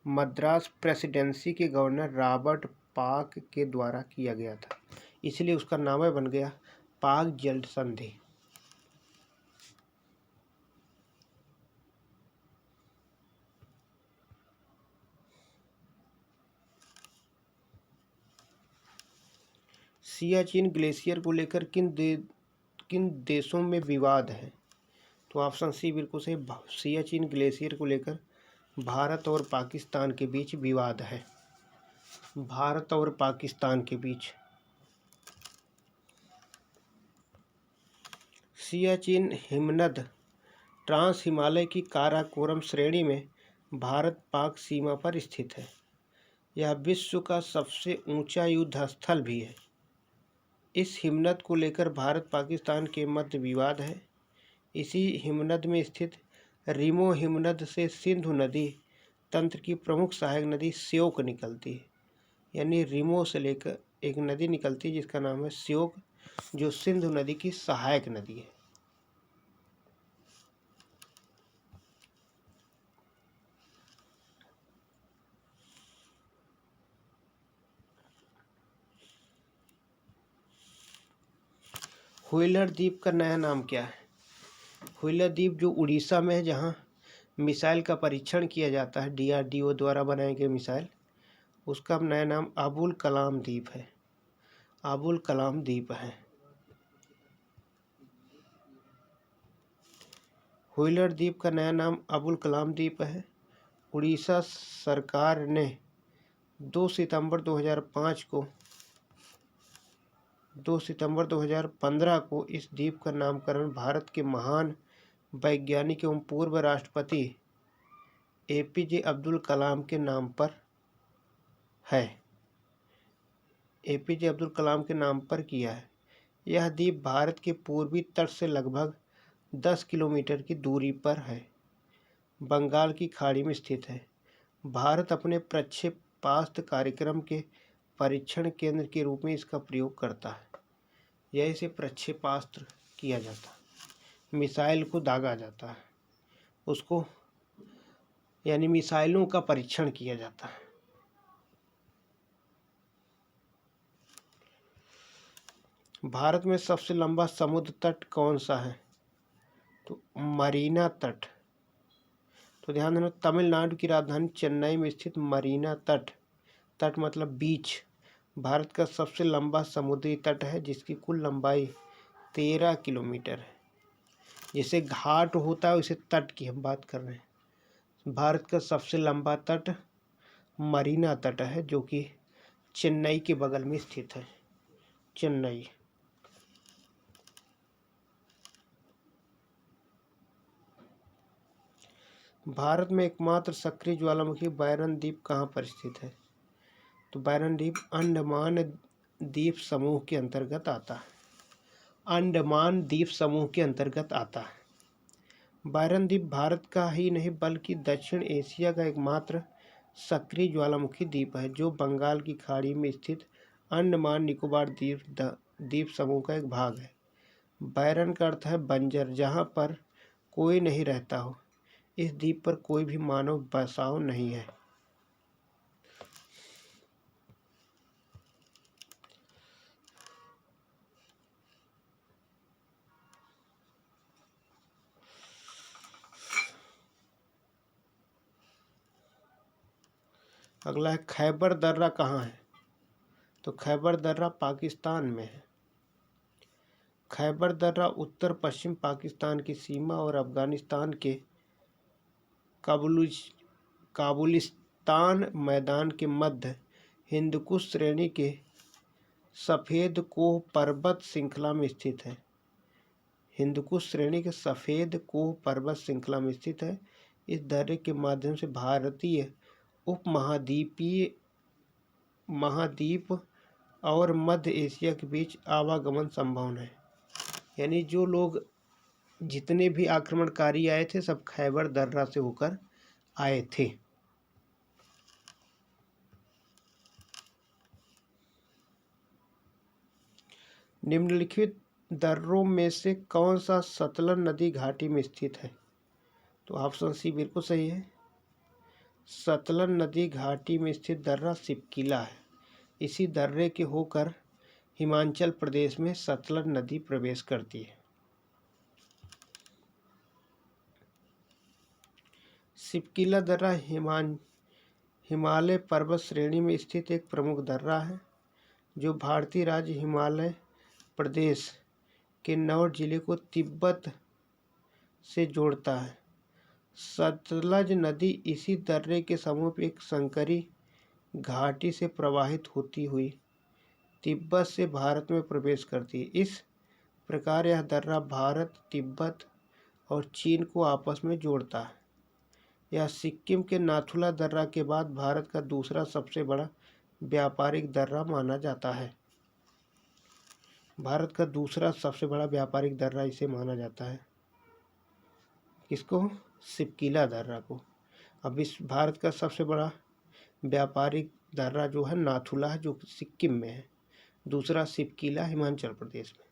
Speaker 1: मद्रास प्रेसिडेंसी के गवर्नर रॉबर्ट पाक के द्वारा किया गया था, इसलिए उसका नाम बन गया पाक जल संधि। सियाचिन ग्लेशियर को लेकर किन देशों में विवाद है? तो ऑप्शन सी बिल्कुल सही, सियाचिन ग्लेशियर को लेकर भारत और पाकिस्तान के बीच विवाद है, भारत और पाकिस्तान के बीच। सियाचिन हिमनद ट्रांस हिमालय की काराकोरम श्रेणी में भारत पाक सीमा पर स्थित है। यह विश्व का सबसे ऊंचा युद्ध स्थल भी है। इस हिमनद को लेकर भारत पाकिस्तान के मध्य विवाद है। इसी हिमनद में स्थित रिमो हिमनद से सिंधु नदी तंत्र की प्रमुख सहायक नदी श्योक निकलती है। यानी रिमो से लेकर एक नदी निकलती है जिसका नाम है श्योक, जो सिंधु नदी की सहायक नदी है। व्हीलर द्वीप का नया नाम क्या है? व्हीलर द्वीप जो उड़ीसा में है, जहाँ मिसाइल का परीक्षण किया जाता है, DRDO द्वारा बनाए गए मिसाइल, उसका नया नाम अबुल कलाम द्वीप है, अबुल कलाम द्वीप है। व्हीलर द्वीप का नया नाम अबुल कलाम द्वीप है। उड़ीसा सरकार ने 2 सितंबर 2015 को इस द्वीप का नामकरण भारत के महान वैज्ञानिक एवं पूर्व राष्ट्रपति APJ अब्दुल कलाम के नाम पर है, APJ अब्दुल कलाम के नाम पर किया है। यह द्वीप भारत के पूर्वी तट से लगभग 10 किलोमीटर की दूरी पर है, बंगाल की खाड़ी में स्थित है। भारत अपने प्रक्षेपास्त्र कार्यक्रम के परीक्षण केंद्र के रूप में इसका प्रयोग करता है। यह इसे प्रक्षेपास्त्र किया जाता है, मिसाइल को दागा जाता है, उसको यानी मिसाइलों का परीक्षण किया जाता है। भारत में सबसे लंबा समुद्र तट कौन सा है? तो मरीना तट। तो ध्यान देना, तमिलनाडु की राजधानी चेन्नई में स्थित मरीना तट, तट मतलब बीच, भारत का सबसे लंबा समुद्री तट है, जिसकी कुल लंबाई 13 किलोमीटर है। जैसे घाट होता है वैसे तट की हम बात कर रहे हैं। भारत का सबसे लंबा तट मरीना तट है, जो कि चेन्नई के बगल में स्थित है, चेन्नई। भारत में एकमात्र सक्रिय ज्वालामुखी बायरन द्वीप कहाँ पर स्थित है? तो बायरन द्वीप अंडमान द्वीप समूह के अंतर्गत आता है, अंडमान द्वीप समूह के अंतर्गत आता है। बायरन द्वीप भारत का ही नहीं बल्कि दक्षिण एशिया का एकमात्र सक्रिय ज्वालामुखी द्वीप है, जो बंगाल की खाड़ी में स्थित अंडमान निकोबार द्वीप समूह का एक भाग है। बायरन का अर्थ है बंजर, जहाँ पर कोई नहीं रहता हो। इस द्वीप पर कोई भी मानव बसाव नहीं है। अगला है खैबर दर्रा कहाँ है? तो खैबर दर्रा पाकिस्तान में है। खैबर दर्रा उत्तर पश्चिम पाकिस्तान की सीमा और अफगानिस्तान के काबुलिस्तान मैदान के मध्य हिंदकुश श्रेणी के सफ़ेद कोह पर्वत श्रृंखला में स्थित है। हिंदकुश श्रेणी के सफ़ेद कोह पर्वत श्रृंखला में स्थित है। इस दर्रे के माध्यम से भारतीय महाद्वीप और मध्य एशिया के बीच आवागमन संभव है। यानी जो लोग जितने भी आक्रमणकारी आए थे सब खैबर दर्रा से होकर आए थे। निम्नलिखित दर्रों में से कौन सा सतलज नदी घाटी में स्थित है? तो ऑप्शन सी बिल्कुल सही है। सतलज नदी घाटी में स्थित दर्रा सिपकिला है। इसी दर्रे के होकर हिमाचल प्रदेश में सतलज नदी प्रवेश करती है। सिपकिला दर्रा हिमालय पर्वत श्रेणी में स्थित एक प्रमुख दर्रा है जो भारतीय राज्य हिमाचल प्रदेश के नौर जिले को तिब्बत से जोड़ता है। सतलज नदी इसी दर्रे के समीप एक संकरी घाटी से प्रवाहित होती हुई तिब्बत से भारत में प्रवेश करती है। इस प्रकार यह दर्रा भारत, तिब्बत और चीन को आपस में जोड़ता है। यह सिक्किम के नाथुला दर्रा के बाद भारत का दूसरा सबसे बड़ा व्यापारिक दर्रा माना जाता है। भारत का दूसरा सबसे बड़ा व्यापारिक दर्रा इसे माना जाता है। किसको? सिपकिला दर्रा को। अब इस भारत का सबसे बड़ा व्यापारिक दर्रा जो है नाथुला है जो सिक्किम में है। दूसरा सिपकिला हिमाचल प्रदेश में।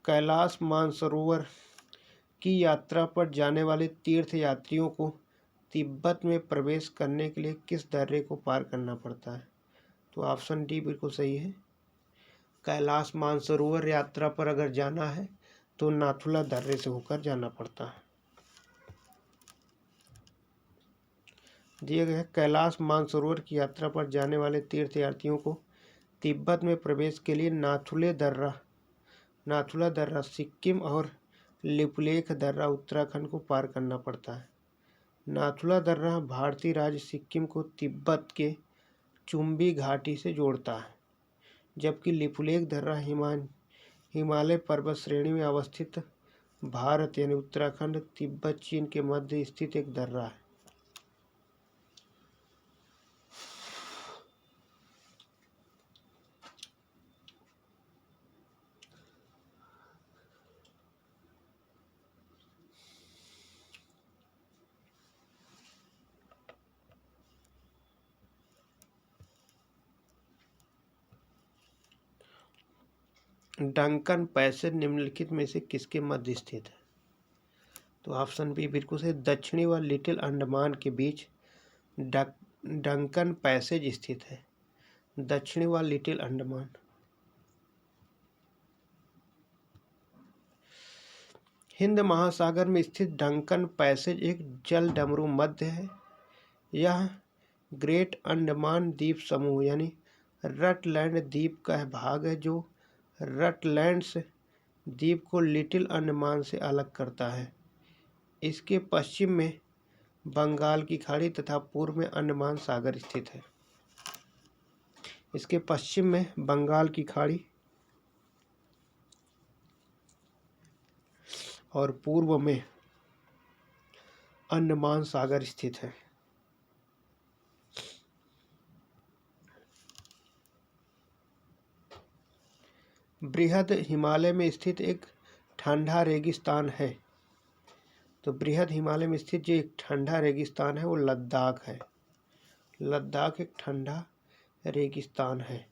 Speaker 1: कैलाश मानसरोवर की यात्रा पर जाने वाले तीर्थ यात्रियों को तिब्बत में प्रवेश करने के लिए किस दर्रे को पार करना पड़ता है? तो ऑप्शन डी बिल्कुल सही है। कैलाश मानसरोवर यात्रा पर अगर जाना है तो नाथुला दर्रे से होकर जाना पड़ता है। दिए गए कैलाश मानसरोवर की यात्रा पर जाने वाले तीर्थयात्रियों को तिब्बत में प्रवेश के लिए नाथुला दर्रा सिक्किम और लिपुलेख दर्रा उत्तराखंड को पार करना पड़ता है। नाथुला दर्रा भारतीय राज्य सिक्किम को तिब्बत के चुम्बी घाटी से जोड़ता है, जबकि लिपुलेख दर्रा हिमालय पर्वत श्रेणी में अवस्थित भारत यानी उत्तराखंड, तिब्बत, चीन के मध्य स्थित एक दर्रा है। डंकन पैसेज निम्नलिखित में से किसके मध्य स्थित है? तो ऑप्शन बी बिल्कुल सही। दक्षिणी व लिटिल अंडमान के बीच डंकन पैसेज स्थित है। दक्षिणी व लिटिल अंडमान। हिंद महासागर में स्थित डंकन पैसेज एक जल डमरू मध्य है। यह ग्रेट अंडमान द्वीप समूह यानी रटलैंड द्वीप का भाग है जो रटलैंड्स द्वीप को लिटिल अंडमान से अलग करता है। इसके पश्चिम में बंगाल की खाड़ी तथा पूर्व में अंडमान सागर स्थित है। इसके पश्चिम में बंगाल की खाड़ी और पूर्व में अंडमान सागर स्थित है। बृहद हिमालय में स्थित एक ठंडा रेगिस्तान है। तो बृहद हिमालय में स्थित जो एक ठंडा रेगिस्तान है वो लद्दाख है। लद्दाख एक ठंडा रेगिस्तान है।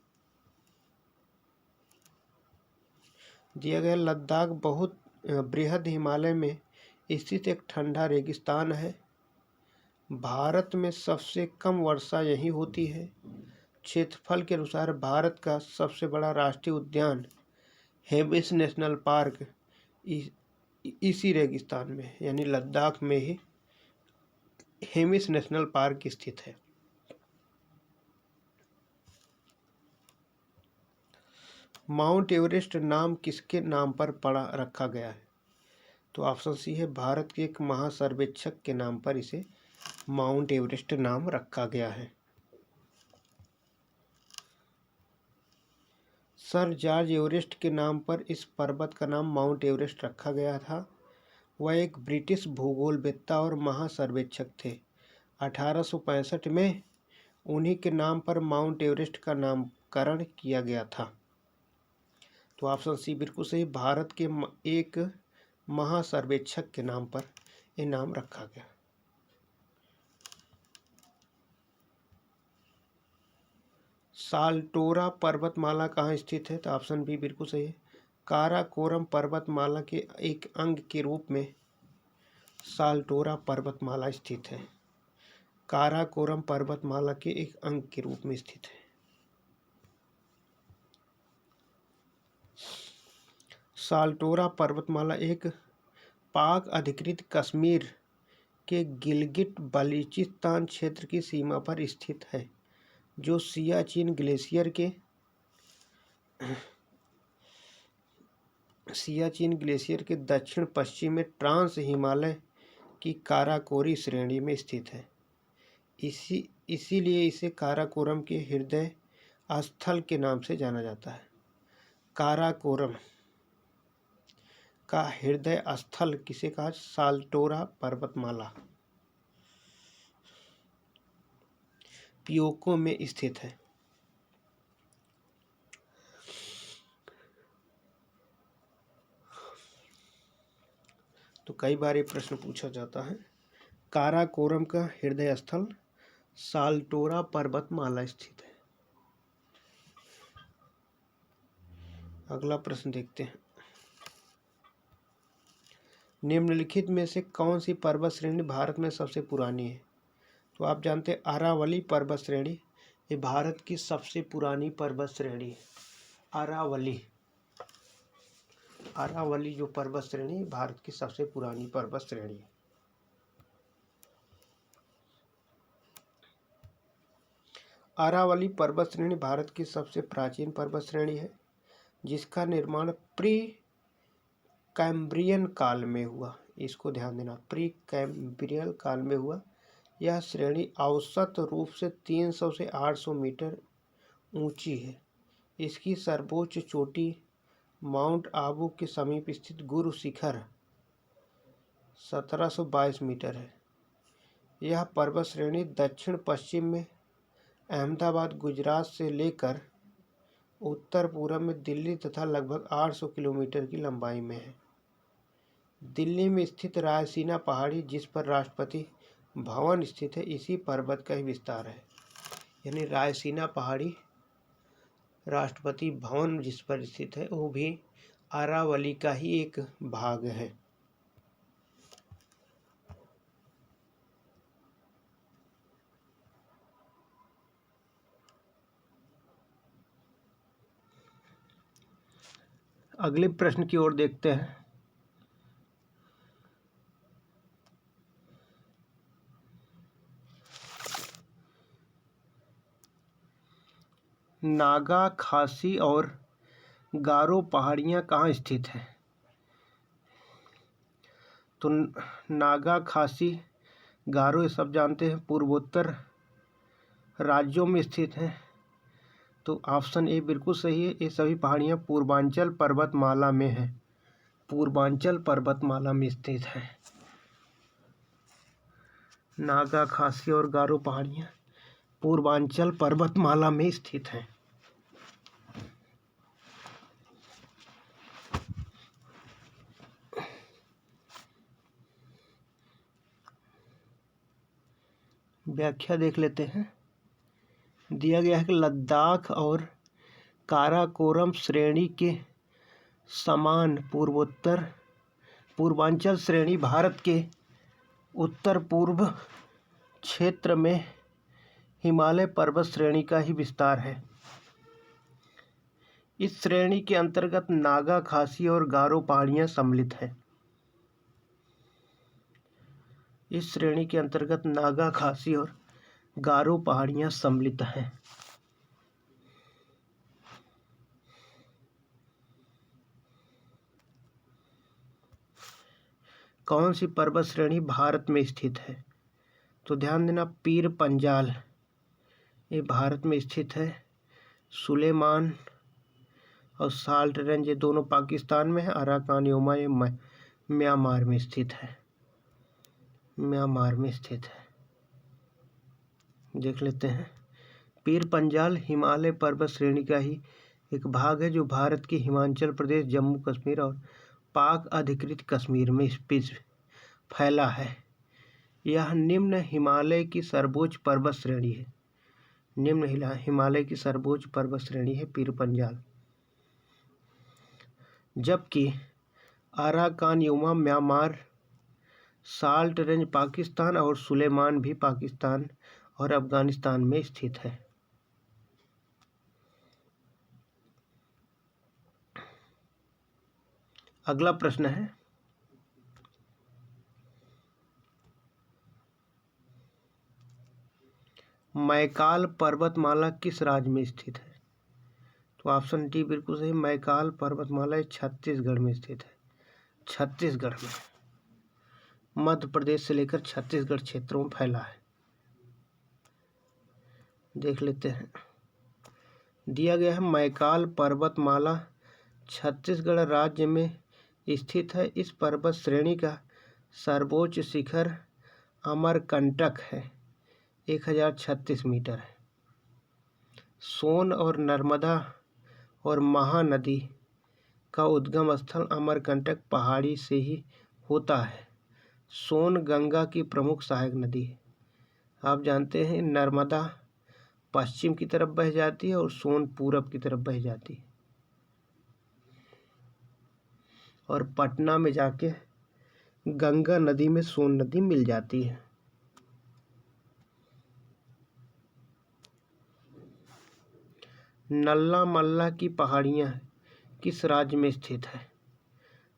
Speaker 1: दिया गया लद्दाख बहुत बृहद हिमालय में स्थित एक ठंडा रेगिस्तान है। भारत में सबसे कम वर्षा यहीं होती है। क्षेत्रफल के अनुसार भारत का सबसे बड़ा राष्ट्रीय उद्यान हेमिस नेशनल पार्क इसी रेगिस्तान में यानी लद्दाख में ही हेमिस नेशनल पार्क स्थित है। माउंट एवरेस्ट नाम किसके नाम पर रखा गया है? तो ऑप्शन सी है, भारत के एक महासर्वेक्षक के नाम पर इसे माउंट एवरेस्ट नाम रखा गया है। सर जॉर्ज एवरेस्ट के नाम पर इस पर्वत का नाम माउंट एवरेस्ट रखा गया था। वह एक ब्रिटिश भूगोलवेत्ता और महासर्वेक्षक थे। 1865 में उन्हीं के नाम पर माउंट एवरेस्ट का नामकरण किया गया था। तो ऑप्शन सी बिल्कुल सही, भारत के एक महासर्वेक्षक के नाम पर यह नाम रखा गया। साल्टोरा पर्वतमाला कहाँ स्थित है? तो ऑप्शन बी बिल्कुल सही है, काराकोरम पर्वतमाला के एक अंग के रूप में साल्टोरा पर्वतमाला स्थित है। काराकोरम पर्वतमाला के एक अंग के रूप में स्थित है। साल्टोरा पर्वतमाला एक पाक अधिकृत कश्मीर के गिलगिट बल्चिस्तान क्षेत्र की सीमा पर स्थित है, जो सियाचिन ग्लेशियर के दक्षिण पश्चिम में ट्रांस हिमालय की काराकोरी श्रेणी में स्थित है। इसीलिए इसे काराकोरम के हृदय स्थल के नाम से जाना जाता है। काराकोरम का हृदय स्थल किसे कहा? साल्टोरा पर्वतमाला पियोको में स्थित है। तो कई बार ये प्रश्न पूछा जाता है। काराकोरम का हृदय स्थल साल्टोरा पर्वतमाला स्थित है। अगला प्रश्न देखते हैं। निम्नलिखित में से कौन सी पर्वत श्रेणी भारत में सबसे पुरानी है? तो आप जानते हैं अरावली पर्वत श्रेणी, ये भारत की सबसे पुरानी पर्वत श्रेणी है। अरावली जो पर्वत श्रेणी भारत की सबसे पुरानी पर्वत श्रेणी है। अरावली पर्वत श्रेणी भारत की सबसे प्राचीन पर्वत श्रेणी है, जिसका निर्माण प्री कैम्ब्रियन काल में हुआ। इसको ध्यान देना, प्री कैम्ब्रियन काल में हुआ। यह श्रेणी औसत रूप से 300 से 800 मीटर ऊंची है। इसकी सर्वोच्च चोटी माउंट आबू के समीप स्थित गुरु शिखर 1722 मीटर है। यह पर्वत श्रेणी दक्षिण पश्चिम में अहमदाबाद गुजरात से लेकर उत्तर पूर्व में दिल्ली तथा लगभग 800 किलोमीटर की लंबाई में है। दिल्ली में स्थित रायसीना पहाड़ी, जिस पर राष्ट्रपति भवन स्थित है, इसी पर्वत का ही विस्तार है। यानी रायसीना पहाड़ी, राष्ट्रपति भवन जिस पर स्थित है, वो भी अरावली का ही एक भाग है। अगले प्रश्न की ओर देखते हैं। नागा, खासी और गारो पहाड़ियाँ कहाँ स्थित हैं? तो नागा, खासी, गारो ये सब जानते हैं, पूर्वोत्तर राज्यों में स्थित हैं। तो ऑप्शन ए बिल्कुल सही है, ये सभी पहाड़ियाँ पूर्वांचल पर्वतमाला में हैं। पूर्वांचल पर्वतमाला में स्थित है। नागा, खासी और गारो पहाड़ियाँ पूर्वांचल पर्वतमाला में स्थित हैं। व्याख्या देख लेते हैं। दिया गया है कि लद्दाख और काराकोरम श्रेणी के समान पूर्वांचल श्रेणी भारत के उत्तर पूर्व क्षेत्र में हिमालय पर्वत श्रेणी का ही विस्तार है। इस श्रेणी के अंतर्गत नागा, खासी और गारो पहाड़ियाँ सम्मिलित हैं। इस श्रेणी के अंतर्गत नागा, खासी और गारो पहाड़ियां सम्मिलित हैं। कौन सी पर्वत श्रेणी भारत में स्थित है? तो ध्यान देना, पीर पंजाल ये भारत में स्थित है। सुलेमान और साल्ट रेंज ये दोनों पाकिस्तान में है। अराकान योमा ये म्यांमार में स्थित है। म्यांमार में स्थित है, देख लेते हैं। पीर पंजाल हिमालय पर्वत श्रेणी का ही एक भाग है जो भारत के हिमाचल प्रदेश, जम्मू कश्मीर और पाक अधिकृत कश्मीर में फैला है। यह निम्न हिमालय की सर्वोच्च पर्वत श्रेणी है। निम्न हिमालय की सर्वोच्च पर्वत श्रेणी है पीर पंजाल। जबकि Arakan Yoma Myanmar, salt range Pakistan और सुलेमान भी पाकिस्तान और अफगानिस्तान में स्थित है। अगला प्रश्न है, मैकाल पर्वतमाला किस राज्य में स्थित है? तो ऑप्शन डी बिल्कुल सही, मैकाल पर्वतमाला छत्तीसगढ़ में स्थित है। छत्तीसगढ़ में, मध्य प्रदेश से लेकर छत्तीसगढ़ क्षेत्रों में फैला है। देख लेते हैं, दिया गया है मैकाल पर्वतमाला छत्तीसगढ़ राज्य में स्थित है। इस पर्वत श्रेणी का सर्वोच्च शिखर अमरकंटक है, 1036 मीटर है। सोन और नर्मदा और महानदी का उद्गम स्थल अमरकंटक पहाड़ी से ही होता है। सोन गंगा की प्रमुख सहायक नदी है। आप जानते हैं नर्मदा पश्चिम की तरफ बह जाती है और सोन पूरब की तरफ बह जाती है और पटना में जाके गंगा नदी में सोन नदी मिल जाती है। नल्ला मल्ला की पहाड़ियाँ किस राज्य में स्थित है?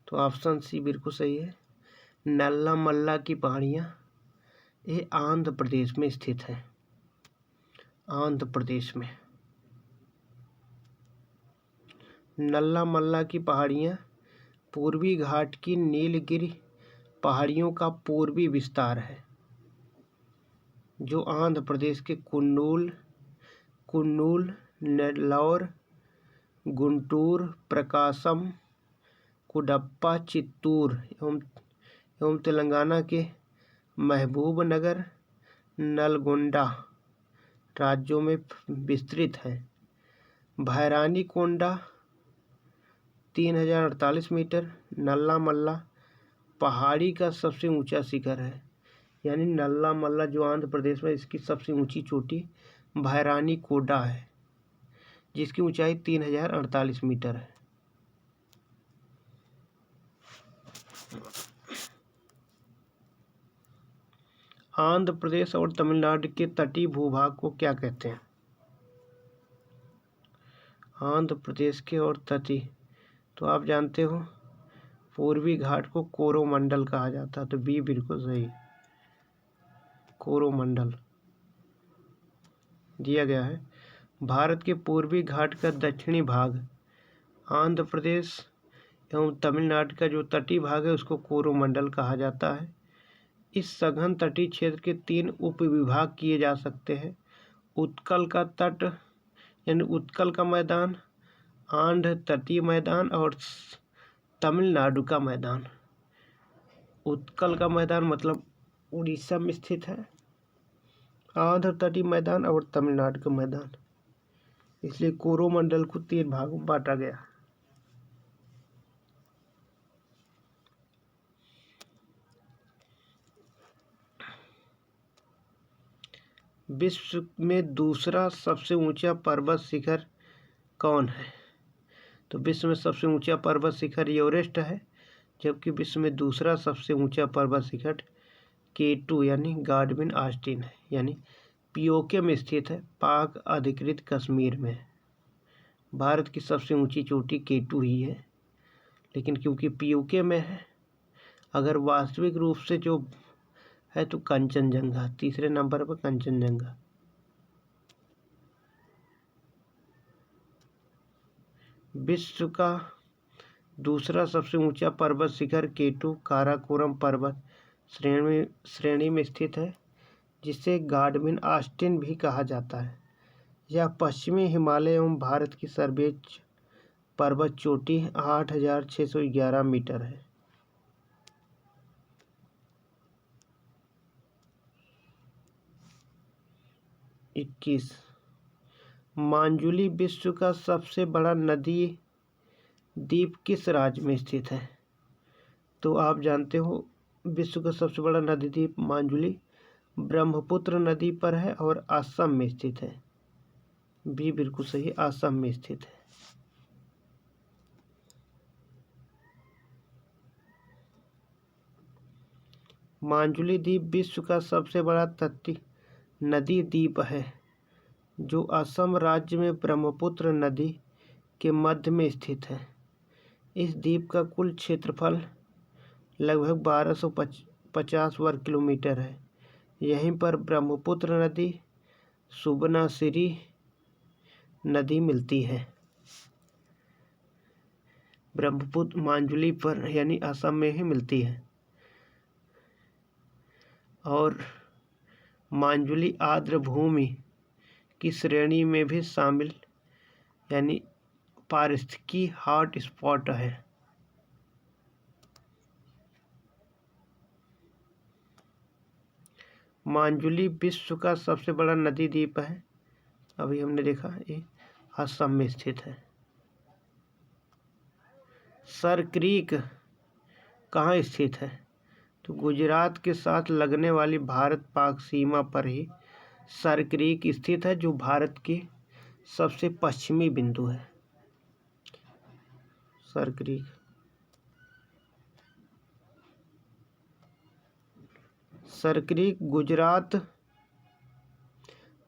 Speaker 1: तो ऑप्शन सी बिल्कुल सही है, नल्ला मल्ला की पहाड़ियाँ ये आंध्र प्रदेश में स्थित है। आंध्र प्रदेश में नल्ला मल्ला की पहाड़ियाँ पूर्वी घाट की नीलगिरी पहाड़ियों का पूर्वी विस्तार है जो आंध्र प्रदेश के कुन्नूल, नेल्लौर, गुंटूर, प्रकाशम, कुडप्पा, चित्तूर एवं तेलंगाना के महबूबनगर, नलगोंडा राज्यों में विस्तृत है। भैरानीकोंडा 3048 मीटर नल्ला मल्ला पहाड़ी का सबसे ऊंचा शिखर है। यानी नल्ला मल्ला जो आंध्र प्रदेश में, इसकी सबसे ऊंची चोटी भैरानीकोंडा है जिसकी ऊंचाई 3048 मीटर है। आंध्र प्रदेश और तमिलनाडु के तटीय भूभाग को क्या कहते हैं? आंध्र प्रदेश के और तटीय, तो आप जानते हो पूर्वी घाट को कोरोमंडल कहा जाता है। तो बी बिल्कुल सही, कोरोमंडल दिया गया है। भारत के पूर्वी घाट का दक्षिणी भाग आंध्र प्रदेश एवं तमिलनाडु का जो तटीय भाग है उसको कोरोमंडल कहा जाता है। इस सघन तटीय क्षेत्र के 3 उपविभाग किए जा सकते हैं। उत्कल का तट यानी उत्कल का मैदान, आंध्र तटीय मैदान और तमिलनाडु का मैदान। उत्कल का मैदान मतलब उड़ीसा में स्थित है, आंध्र तटीय मैदान और तमिलनाडु का मैदान, इसलिए कोरोमंडल को 3 भागों में बांटा गया। विश्व में दूसरा सबसे ऊंचा पर्वत शिखर कौन है? तो विश्व में सबसे ऊंचा पर्वत शिखर एवरेस्ट है, जबकि विश्व में दूसरा सबसे ऊंचा पर्वत शिखर K2 यानी गॉडविन ऑस्टिन है, यानी पीओके में स्थित है, पाक अधिकृत कश्मीर में। भारत की सबसे ऊंची चोटी K2 ही है, लेकिन क्योंकि पीओके में है, अगर वास्तविक रूप से जो है तो कंचनजंगा, तीसरे नंबर पर कंचनजंगा। विश्व का दूसरा सबसे ऊंचा पर्वत शिखर केटू काराकोरम पर्वत श्रेणी में स्थित है, जिसे गाडविन ऑस्टिन भी कहा जाता है। यह पश्चिमी हिमालय एवं भारत की सर्वोच्च पर्वत चोटी 8,611 मीटर है। इक्कीस, मांजुली विश्व का सबसे बड़ा नदी द्वीप किस राज्य में स्थित है? तो आप जानते हो विश्व का सबसे बड़ा नदी द्वीप मांजुली ब्रह्मपुत्र नदी पर है और असम में स्थित है। भी बिल्कुल सही, असम में स्थित है। मांजुली द्वीप विश्व का सबसे बड़ा तटीय नदी द्वीप है, जो असम राज्य में ब्रह्मपुत्र नदी के मध्य में स्थित है। इस द्वीप का कुल क्षेत्रफल लगभग 1250 वर्ग किलोमीटर है। यहीं पर ब्रह्मपुत्र नदी, सुबनासिरी नदी मिलती है। ब्रह्मपुत्र मांजुली पर यानी असम में ही मिलती है। और मांजुली आर्द्र भूमि की श्रेणी में भी शामिल यानी पारिस्थितिकी हॉट स्पॉट है। मांजुली विश्व का सबसे बड़ा नदी द्वीप है। अभी हमने देखा ये असम में स्थित है। सर क्रीक कहाँ स्थित है? तो गुजरात के साथ लगने वाली भारत पाक सीमा पर ही सर क्रीक स्थित है, जो भारत की सबसे पश्चिमी बिंदु है। Sir creek. Sir creek Gujarat,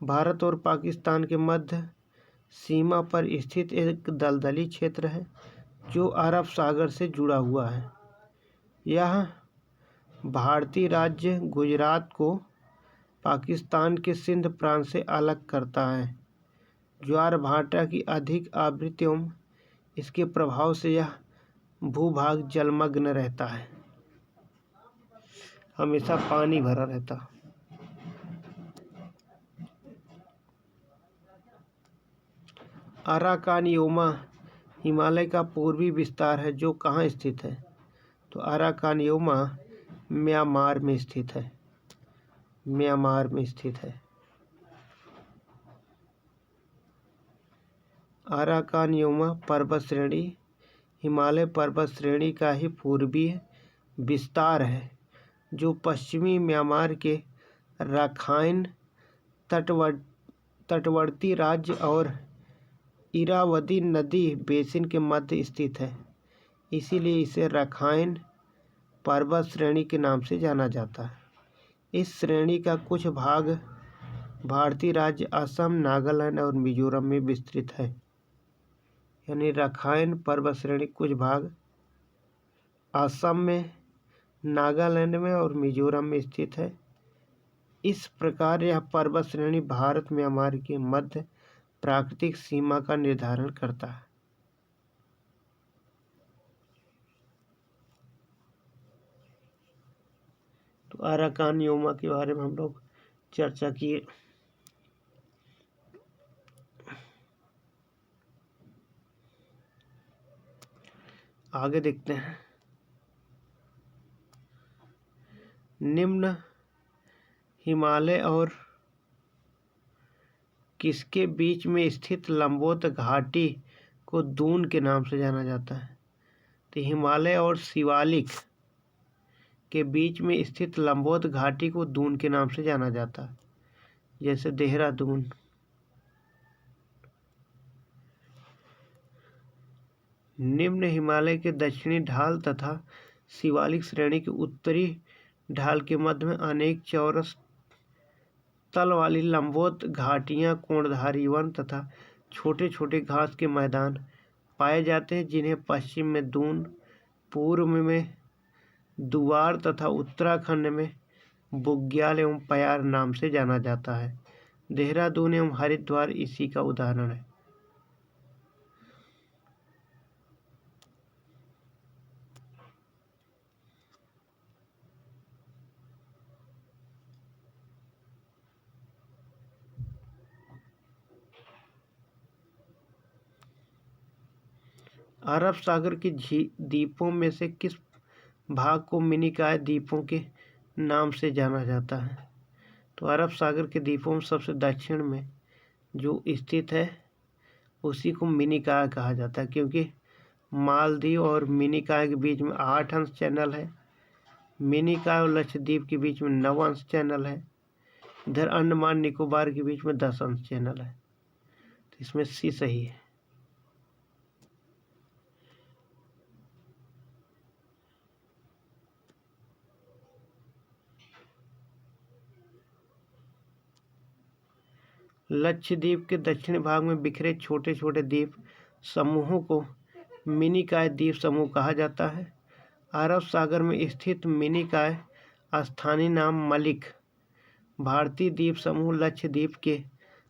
Speaker 1: Bharat और पाकिस्तान के मध्य सीमा पर स्थित एक दलदली क्षेत्र है, जो अरब सागर से जुड़ा हुआ है। यह भारतीय राज्य गुजरात को पाकिस्तान के सिंध प्रांत से अलग करता है। ज्वार-भाटा की अधिक आवृत्ति एवं इसके प्रभाव से यह भूभाग जलमग्न रहता है, हमेशा पानी भरा रहता। अराकानयोमा हिमालय का पूर्वी विस्तार है, जो कहाँ स्थित है? तो अराकानयोमा म्यांमार में स्थित है। म्यांमार में स्थित है। अराकानयोमा पर्वत श्रेणी हिमालय पर्वत श्रेणी का ही पूर्वीय विस्तार है, जो पश्चिमी म्यांमार के राखाइन तटवर्ती राज्य और इरावदी नदी बेसिन के मध्य स्थित है। इसीलिए इसे राखाइन पर्वत श्रेणी के नाम से जाना जाता है। इस श्रेणी का कुछ भाग भारतीय राज्य असम, नागालैंड और मिजोरम में विस्तृत है। यानी राखाइन पर्वत श्रेणी कुछ भाग असम में, नागालैंड में और मिजोरम में स्थित है। इस प्रकार यह पर्वत श्रेणी भारत म्यांमार के मध्य प्राकृतिक सीमा का निर्धारण करता है। तो अराकानयोमा के बारे में हम लोग चर्चा किए। आगे देखते हैं। निम्न हिमालय और किसके बीच में स्थित लंबोत घाटी को दून के नाम से जाना जाता है? तो हिमालय और शिवालिक के बीच में स्थित लंबोत घाटी को दून के नाम से जाना जाता है, जैसे देहरादून। निम्न हिमालय के दक्षिणी ढाल तथा शिवालिक श्रेणी के उत्तरी ढाल के मध्य में अनेक चौरस तल वाली लंबोत घाटियां, कोणधारी वन तथा छोटे छोटे घास के मैदान पाए जाते हैं, जिन्हें पश्चिम में दून, पूर्व में दुआर तथा उत्तराखंड में बुग्याल एवं पयार नाम से जाना जाता है। देहरादून एवं हरिद्वार इसी का उदाहरण है। अरब सागर के द्वीपों में से किस भाग को मिनिकॉय द्वीपों के नाम से जाना जाता है? तो अरब सागर के द्वीपों में सबसे दक्षिण में जो स्थित है उसी को मिनिकॉय कहा जाता है, क्योंकि मालदीव और मिनिकॉय के बीच में 8 अंश चैनल है। मिनिकॉय और लक्षद्वीप के बीच में 9 अंश चैनल है। इधर अंडमान निकोबार के बीच में 10 अंश चैनल है। तो इसमें सी सही है। लक्षद्वीप के दक्षिणी भाग में बिखरे छोटे छोटे द्वीप समूहों को मिनिकॉय द्वीप समूह कहा जाता है। अरब सागर में स्थित मिनिकॉय स्थानीय नाम मलिक भारतीय द्वीप समूह लक्षद्वीप के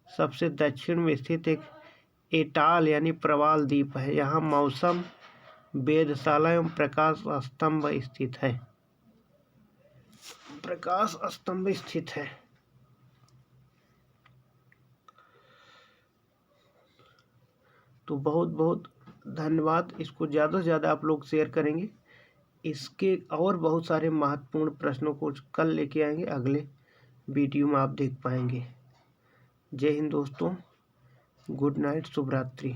Speaker 1: सबसे दक्षिण में स्थित एक एटाल यानी प्रवाल द्वीप है। यहाँ मौसम वेधशाला एवं प्रकाश स्तंभ स्थित है। प्रकाश स्तंभ स्थित है। तो बहुत बहुत धन्यवाद। इसको ज़्यादा से ज़्यादा आप लोग शेयर करेंगे। इसके और बहुत सारे महत्वपूर्ण प्रश्नों को कल लेके आएंगे, अगले वीडियो में आप देख पाएंगे। जय हिंद दोस्तों, गुड नाइट, शुभ रात्रि।